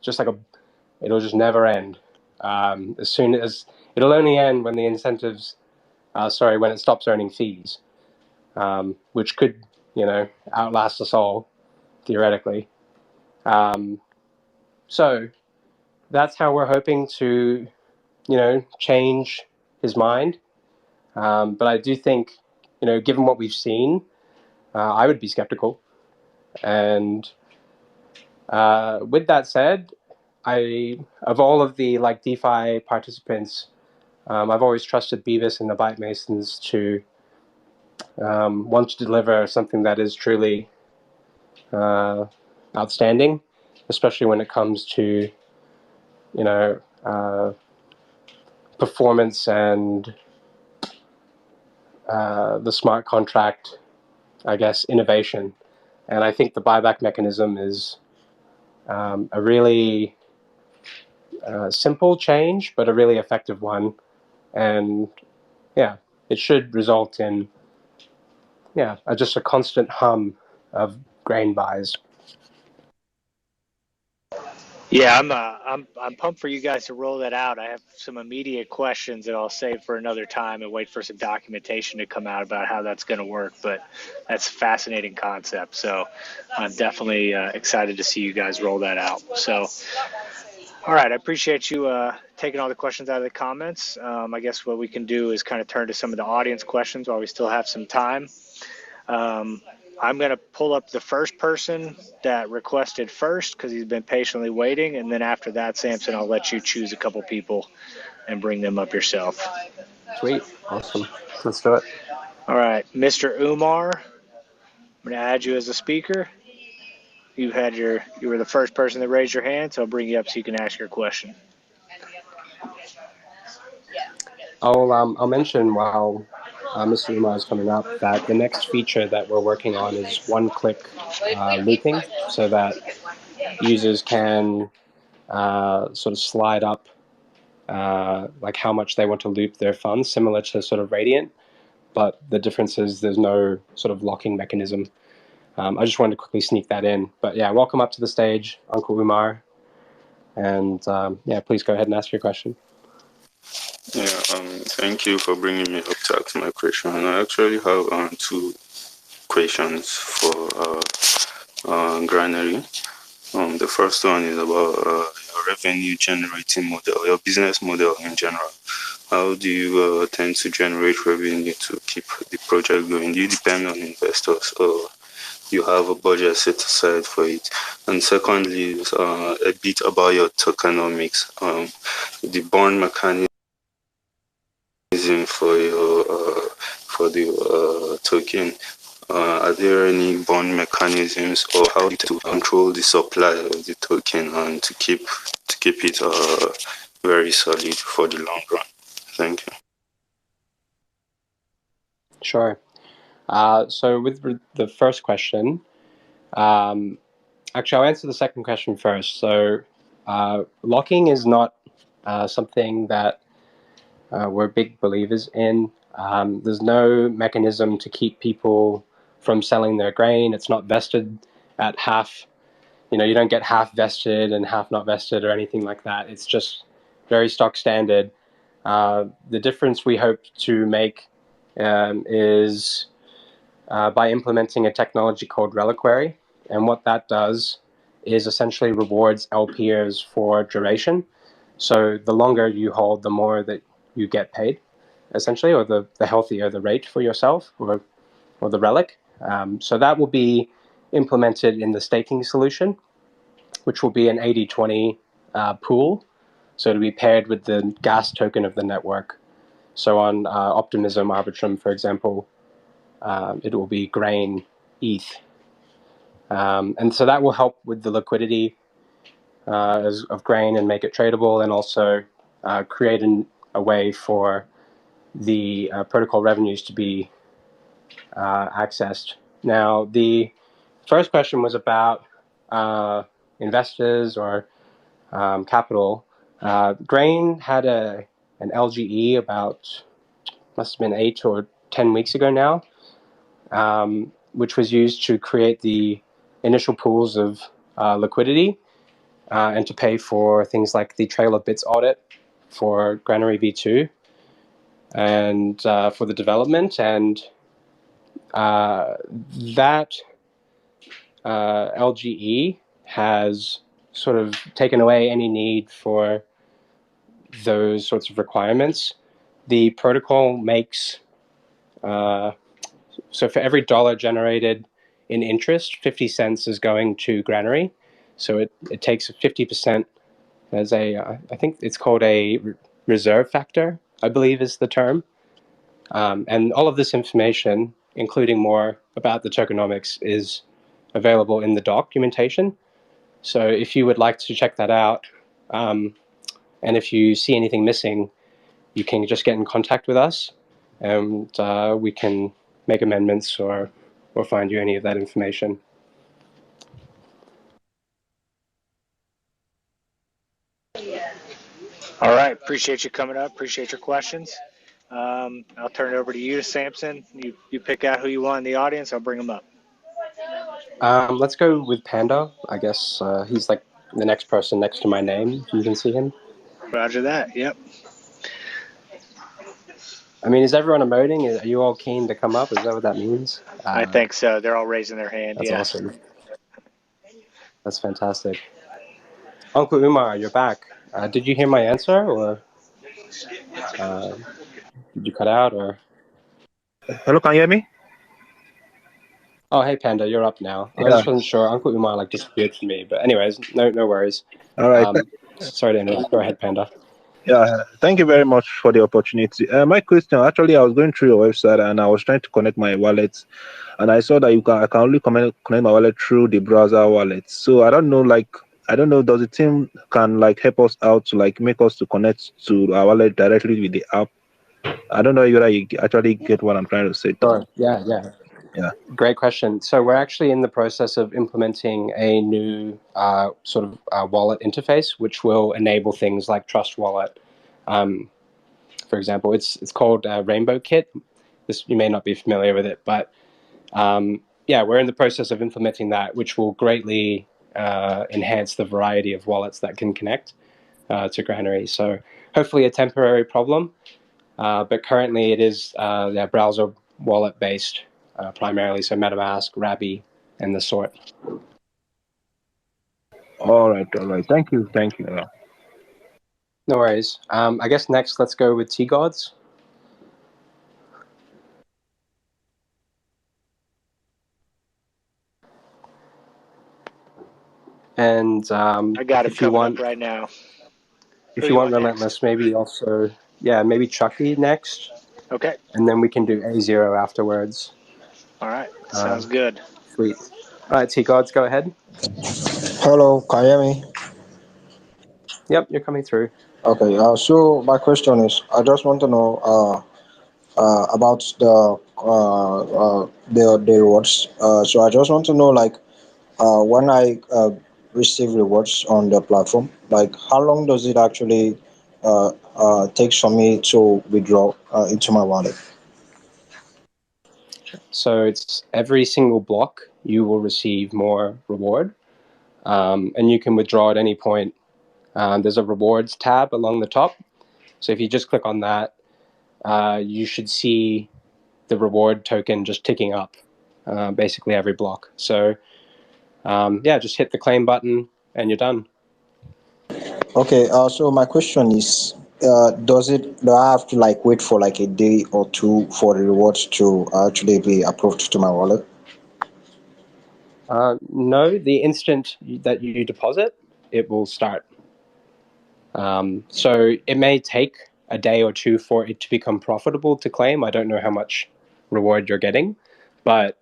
just like it'll just never end. As soon as it'll only end when the incentives, when it stops earning fees, which could, outlast us all theoretically. So that's how we're hoping to, change his mind. But I do think, given what we've seen, I would be skeptical. And with that said, of all of the like DeFi participants, I've always trusted Beavis and the Byte Masons to want to deliver something that is truly outstanding, especially when it comes to, performance and the smart contract, I guess, innovation. And I think the buyback mechanism is a really simple change, but a really effective one. And yeah, it should result in just a constant hum of grain buys. Yeah, I'm pumped for you guys to roll that out. I have some immediate questions that I'll save for another time and wait for some documentation to come out about how that's going to work. But that's a fascinating concept. So I'm definitely excited to see you guys roll that out. So, all right, I appreciate you taking all the questions out of the comments. I guess what we can do is kind of turn to some of the audience questions while we still have some time. I'm going to pull up the first person that requested first because he's been patiently waiting. And then after that, Samson, I'll let you choose a couple people and bring them up yourself. Sweet. Awesome. Let's do it. All right, Mr. Umar, I'm going to add you as a speaker. You were the first person that raised your hand, so I'll bring you up so you can ask your question. I'll mention while Mr. Umar is coming up that the next feature that we're working on is one-click looping, so that users can sort of slide up like how much they want to loop their funds, similar to sort of Radiant, but the difference is there's no sort of locking mechanism. I just wanted to quickly sneak that in. But yeah, welcome up to the stage, Uncle Umar. And please go ahead and ask your question. Yeah, thank you for bringing me up to ask my question. I actually have two questions for Granary. The first one is about your revenue generating model, your business model in general. How do you tend to generate revenue to keep the project going? Do you depend on investors, or you have a budget set aside for it? And secondly, a bit about your tokenomics, the bond mechanism for the token. Are there any bond mechanisms, or how to control the supply of the token and to keep it very solid for the long run? Thank you. Sure. So with the first question, actually I'll answer the second question first. So locking is not something that we're big believers in. There's no mechanism to keep people from selling their grain. It's not vested at half. You don't get half vested and half not vested or anything like that. It's just very stock standard. The difference we hope to make is by implementing a technology called Reliquary. And what that does is essentially rewards LPers for duration. So the longer you hold, the more that you get paid, essentially, or the healthier the rate for yourself, or the relic. So that will be implemented in the staking solution, which will be an 80-20 pool. So it'll be paired with the gas token of the network. So on Optimism Arbitrum, for example, it will be Grain ETH. And so that will help with the liquidity of Grain and make it tradable, and also create a way for the protocol revenues to be accessed. Now, the first question was about investors or capital. Grain had an LGE about, must have been 8 or 10 weeks ago now, which was used to create the initial pools of liquidity and to pay for things like the Trail of Bits audit for Granary V2 and for the development. And that LGE has sort of taken away any need for those sorts of requirements. The protocol makes, so for every dollar generated in interest, 50 cents is going to Granary. So it takes 50% as I think it's called a reserve factor, I believe is the term. And all of this information, including more about the tokenomics, is available in the documentation. So if you would like to check that out, and if you see anything missing, you can just get in contact with us, and we can make amendments or find you any of that information. All right. Appreciate you coming up. Appreciate your questions. I'll turn it over to you, Samson. You pick out who you want in the audience. I'll bring them up. Let's go with Panda. I guess he's like the next person next to my name. You can see him. Roger that. Yep. I mean, is everyone emoting? Are you all keen to come up? Is that what that means? I think so. They're all raising their hand. That's yeah. awesome. That's fantastic. Uncle Umar, you're back. Did you hear my answer, or did you cut out? Or Hello, can you hear me? oh, hey Panda, you're up now. I just wasn't sure. Uncle Umar like disappeared from me, but anyways, no worries. All right. Sorry to interrupt. Go ahead, Panda. Yeah, thank you very much for the opportunity. My question, actually, I was going through your website and I was trying to connect my wallet, and I saw that I can only connect my wallet through the browser wallet. So I don't know, does the team can like help us out to like make us to connect to our wallet directly with the app? I don't know whether you actually get what I'm trying to say. Sure. Yeah. Great question. So we're actually in the process of implementing a new sort of wallet interface, which will enable things like Trust Wallet. For example, it's called Rainbow Kit. You may not be familiar with it, but yeah, we're in the process of implementing that, which will greatly enhance the variety of wallets that can connect to Granary. So hopefully a temporary problem, but currently it is browser wallet based primarily, so MetaMask, Rabby, and the sort. All right. Thank you. No worries. I guess next let's go with T-Gods. And I got it coming up right now. If you want Relentless, maybe also, maybe Chucky next. Okay. And then we can do A0 afterwards. All right. Sounds good. Sweet. All right, T-Gods, go ahead. Hello, can you hear me? Yep, you're coming through. Okay, so my question is, I just want to know about the rewards. So I just want to know, like, when I receive rewards on the platform, like, how long does it actually takes for me to withdraw into my wallet? So it's every single block you will receive more reward, and you can withdraw at any point. There's a rewards tab along the top. So if you just click on that, you should see the reward token just ticking up basically every block. So just hit the claim button and you're done. Okay, so my question is, do I have to like wait for like a day or two for the rewards to actually be approved to my wallet? No, the instant that you deposit, it will start. So it may take a day or two for it to become profitable to claim. I don't know how much reward you're getting, but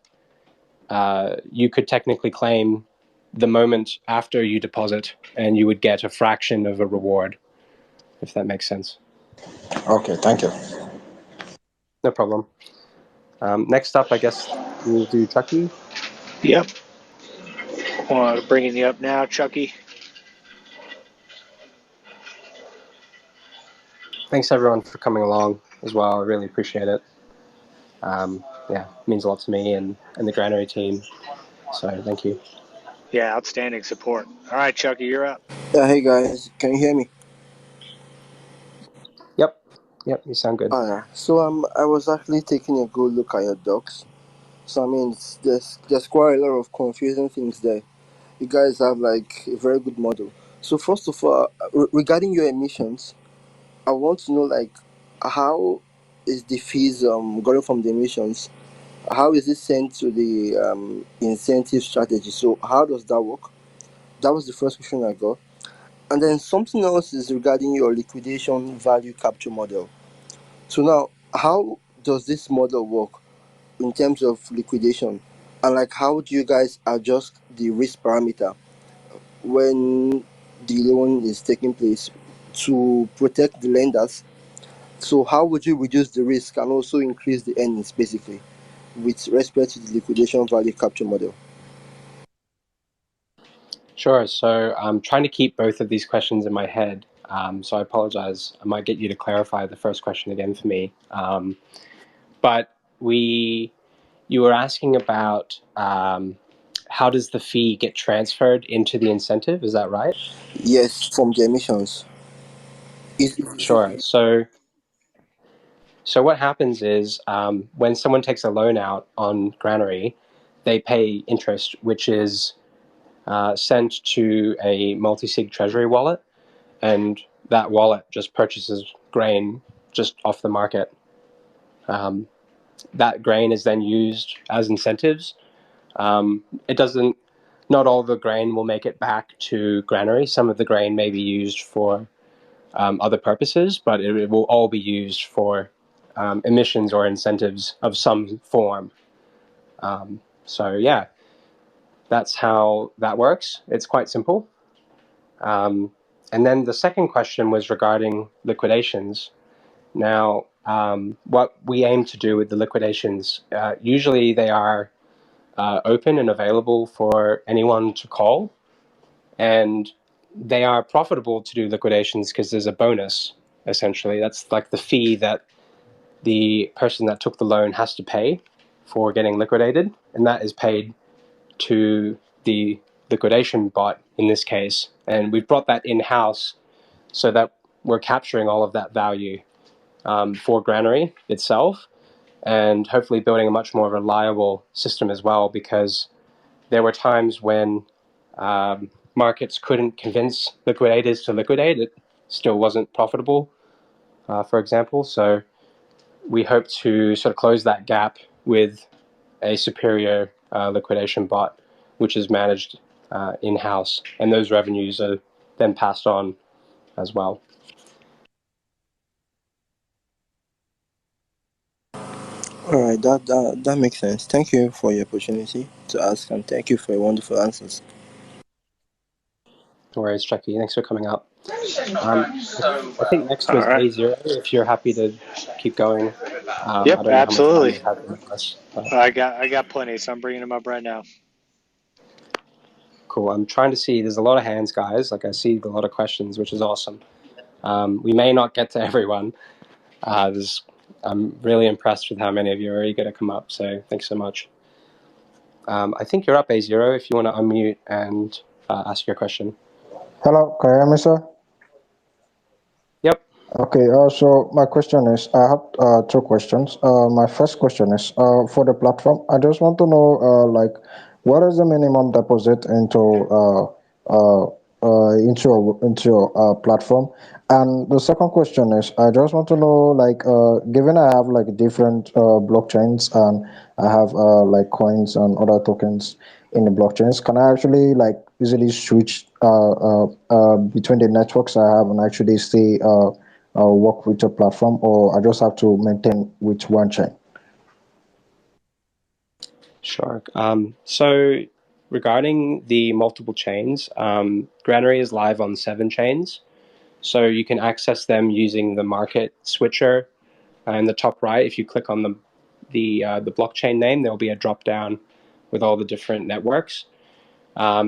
you could technically claim the moment after you deposit, and you would get a fraction of a reward, if that makes sense. Okay, thank you. No problem. Next up, I guess we'll do Chucky. Yep. Bringing you up now, Chucky. Thanks everyone for coming along as well. I really appreciate it. Yeah, it means a lot to me and the Granary team. So thank you. Yeah, outstanding support. All right, Chucky, you're up. Yeah, hey guys, can you hear me? Yep, you sound good. So I was actually taking a good look at your docs. So I mean, there's quite a lot of confusing things there. You guys have like a very good model. So first of all, regarding your emissions, I want to know like how is the fees going from the emissions? How is it sent to the incentive strategy? So how does that work? That was the first question I got. And then something else is regarding your liquidation value capture model. So now, how does this model work in terms of liquidation? And like, how do you guys adjust the risk parameter when the loan is taking place to protect the lenders? So how would you reduce the risk and also increase the earnings basically with respect to the liquidation value capture model? Sure. So I'm trying to keep both of these questions in my head. So I apologize. I might get you to clarify the first question again for me. But you were asking about how does the fee get transferred into the incentive? Is that right? Yes, from the emissions. Sure. So what happens is when someone takes a loan out on Granary, they pay interest, which is sent to a multi-sig treasury wallet, and that wallet just purchases grain just off the market. That grain is then used as incentives. It doesn't. Not all the grain will make it back to Granary. Some of the grain may be used for other purposes, but it will all be used for emissions or incentives of some form. So yeah, that's how that works. It's quite simple. And then the second question was regarding liquidations. Now, what we aim to do with the liquidations, usually they are open and available for anyone to call, and they are profitable to do liquidations because there's a bonus, essentially. That's like the fee that the person that took the loan has to pay for getting liquidated, and that is paid to the liquidation bot in this case. And we've brought that in-house so that we're capturing all of that value for Granary itself, and hopefully building a much more reliable system as well, because there were times when markets couldn't convince liquidators to liquidate. It still wasn't profitable, for example. So we hope to sort of close that gap with a superior liquidation bot, which is managed in-house, and those revenues are then passed on as well. All right, that makes sense. Thank you for your opportunity to ask, and thank you for your wonderful answers. No worries, Chucky. Thanks for coming up. I think next All was right. A0, if you're happy to keep going. I Yep, don't know how much time absolutely. you have in us. I got plenty, so I'm bringing them up right now. Cool. I'm trying to see. There's a lot of hands, guys. Like I see a lot of questions, which is awesome. We may not get to everyone. I'm really impressed with how many of you are eager to come up. So thanks so much. I think you're up, A0, if you want to unmute and ask your question. Hello, can you hear me, sir? Yep. Okay, so my question is, I have two questions. My first question is, for the platform, I just want to know, like, what is the minimum deposit into into your platform. And the second question is, I just want to know, like, given I have like different blockchains and I have like coins and other tokens in the blockchains, can I actually like easily switch between the networks I have and actually stay work with your platform, or I just have to maintain with one chain? Sure. So regarding the multiple chains, Granary is live on 7 chains. So you can access them using the market switcher in the top right. If you click on the blockchain name, there'll be a drop down with all the different networks.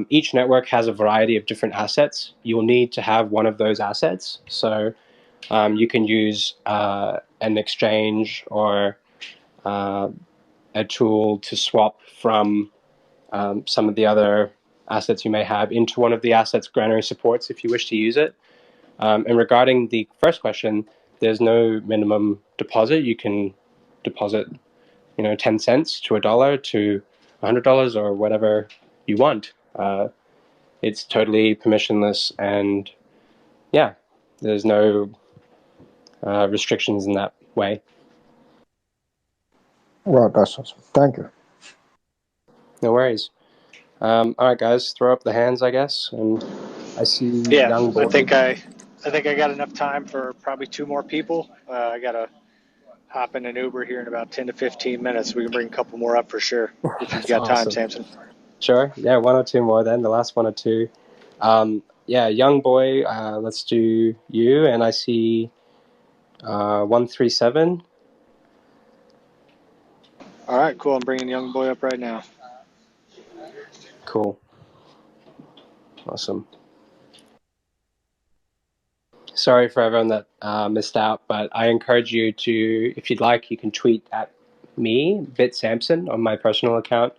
Each network has a variety of different assets. You'll need to have one of those assets. So you can use an exchange or a tool to swap from some of the other assets you may have into one of the assets Granary supports if you wish to use it. And regarding the first question, there's no minimum deposit. You can deposit, 10 cents to $1 to $100 or whatever you want. It's totally permissionless, and yeah, there's no restrictions in that way. Well, that's awesome. Thank you. No worries. All right, guys, throw up the hands, I guess. And I see young boy. I think I got enough time for probably 2 more people. I gotta hop in an Uber here in about 10 to 15 minutes. We can bring a couple more up for sure if you've got awesome. time, Samson. Sure. Yeah, 1 or 2 more then. The last 1 or 2. Yeah, young boy. Let's do you. And I see 137. All right, cool. I'm bringing young boy up right now. Cool. Awesome. Sorry for everyone that missed out, but I encourage you to, if you'd like, you can tweet at me, BitSamson, on my personal account,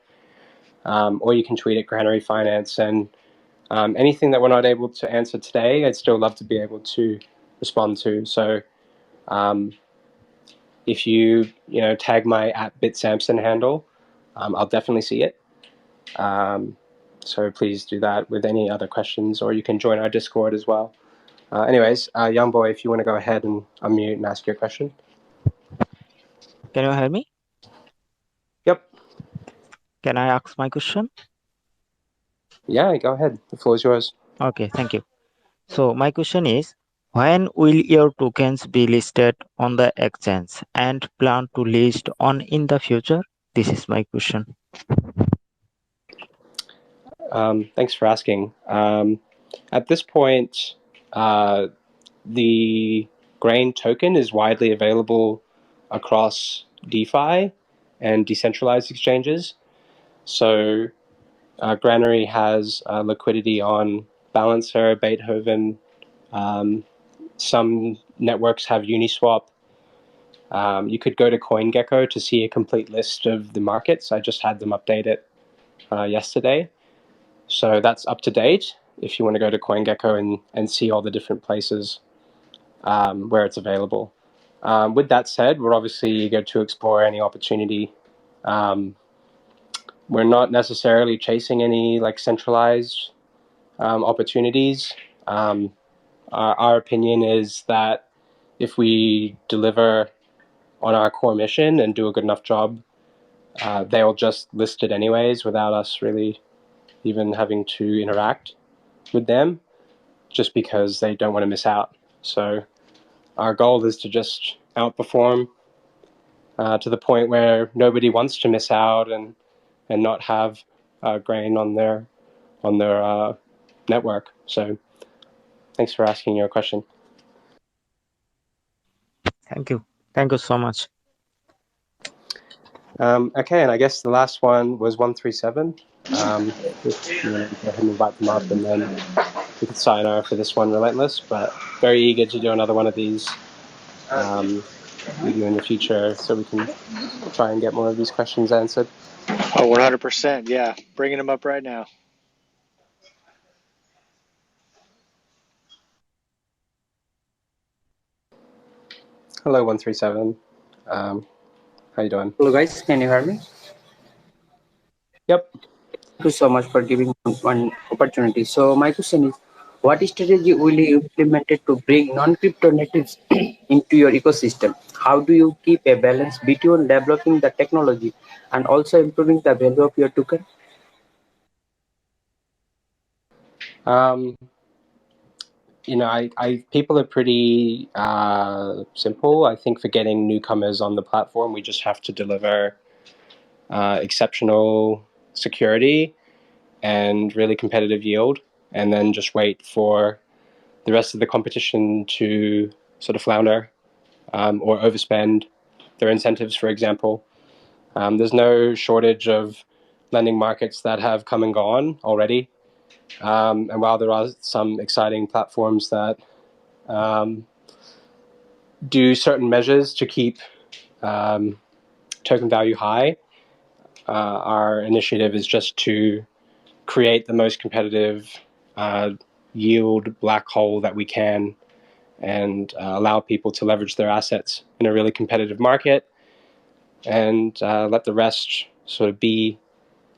or you can tweet at Granary Finance. And anything that we're not able to answer today, I'd still love to be able to respond to. So if you tag my at BitSamson handle, I'll definitely see it. So please do that with any other questions, or you can join our Discord as well. Anyways, young boy, if you want to go ahead and unmute and ask your question. Can you hear me? Yep. Can I ask my question? Yeah, go ahead. The floor is yours. Okay, thank you. So my question is, when will your tokens be listed on the exchange and plan to list on in the future? This is my question. Thanks for asking. At this point, the Grain token is widely available across DeFi and decentralized exchanges. So Granary has liquidity on Balancer, Beethoven. Some networks have Uniswap. You could go to CoinGecko to see a complete list of the markets. I just had them update it yesterday. So that's up to date if you want to go to CoinGecko and see all the different places where it's available. With that said, we're obviously eager to explore any opportunity. We're not necessarily chasing any like centralized opportunities. Our opinion is that if we deliver on our core mission and do a good enough job, they'll just list it anyways without us really even having to interact with them, just because they don't want to miss out. So our goal is to just outperform to the point where nobody wants to miss out and not have grain on their network. So thanks for asking your question. Thank you. Thank you so much. Okay, and I guess the last one was 137. If you want to go ahead and invite them up, and then we could sign over for this one, Relentless. But very eager to do another one of these with you in the future, so we can try and get more of these questions answered. Oh, 100%. Yeah, bringing them up right now. Hello, 137. How you doing? Hello guys, can you hear me? Yep. Thank you so much for giving one opportunity. So my question is, What strategy will you implement to bring non-crypto natives into your ecosystem? How do you keep a balance between developing the technology and also improving the value of your token? Um, people are pretty simple. I think for getting newcomers on the platform, we just have to deliver exceptional security and really competitive yield, and then just wait for the rest of the competition to sort of flounder or overspend their incentives, for example. There's no shortage of lending markets that have come and gone already. And while there are some exciting platforms that do certain measures to keep token value high, our initiative is just to create the most competitive yield black hole that we can, and allow people to leverage their assets in a really competitive market, and let the rest sort of be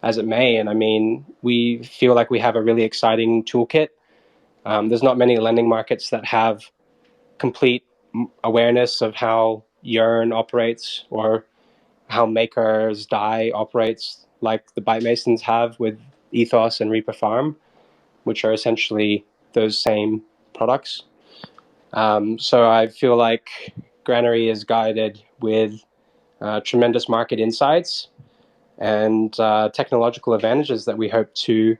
as it may. And I mean, we feel like we have a really exciting toolkit. There's not many lending markets that have complete awareness of how Yearn operates or how Maker's DAI operates, like the Byte Masons have with Ethos and Reaper Farm, which are essentially those same products. So I feel like Granary is guided with tremendous market insights and technological advantages that we hope to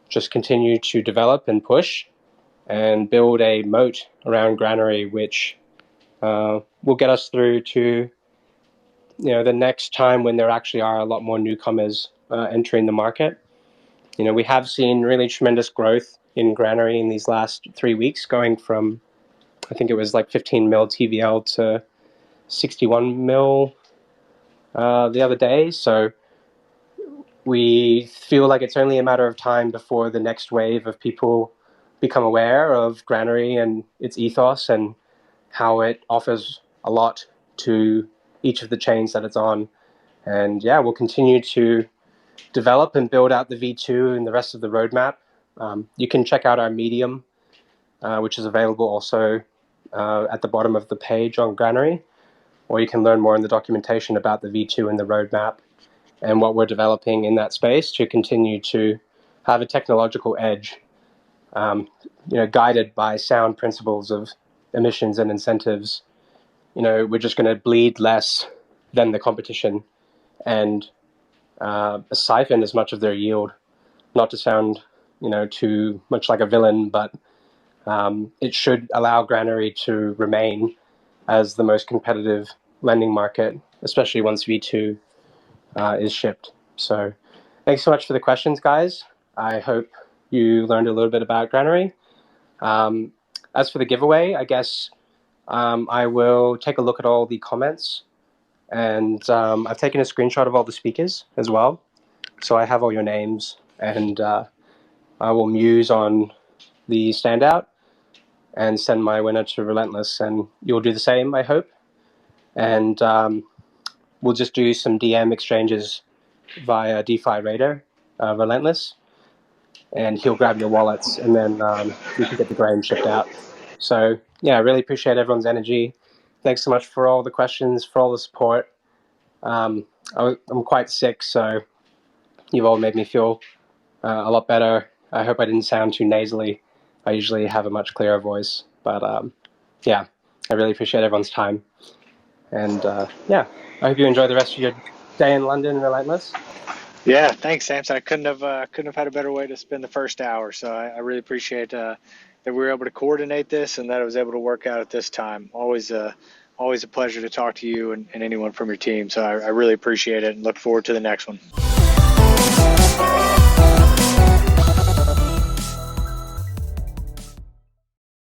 just continue to develop and push and build a moat around Granary, which will get us through to the next time when there actually are a lot more newcomers entering the market. We have seen really tremendous growth in Granary in these last 3 weeks, going from, I think it was like 15 mil TVL to 61 mil the other day. So we feel like it's only a matter of time before the next wave of people become aware of Granary and its ethos and how it offers a lot to each of the chains that it's on. And yeah, we'll continue to develop and build out the V2 and the rest of the roadmap. You can check out our Medium, which is available also at the bottom of the page on Granary, or you can learn more in the documentation about the V2 and the roadmap and what we're developing in that space to continue to have a technological edge, guided by sound principles of emissions and incentives. We're just going to bleed less than the competition and siphon as much of their yield. Not to sound, too much like a villain, but it should allow Granary to remain as the most competitive lending market, especially once V2 is shipped. So thanks so much for the questions, guys. I hope you learned a little bit about Granary. As for the giveaway, I guess I will take a look at all the comments, and I've taken a screenshot of all the speakers as well. So I have all your names, and I will muse on the standout and send my winner to Relentless, and you'll do the same, I hope. And we'll just do some DM exchanges via DeFi Raider, Relentless, and he'll grab your wallets, and then we can get the grain shipped out. So yeah, I really appreciate everyone's energy. Thanks so much for all the questions, for all the support. I'm quite sick, so you've all made me feel a lot better. I hope I didn't sound too nasally. I usually have a much clearer voice, but yeah, I really appreciate everyone's time. And yeah, I hope you enjoy the rest of your day in London, Relentless. Yeah, thanks, Samson. I couldn't have had a better way to spend the first hour. So I really appreciate that we were able to coordinate this and that it was able to work out at this time. Always a pleasure to talk to you and anyone from your team. So I really appreciate it and look forward to the next one.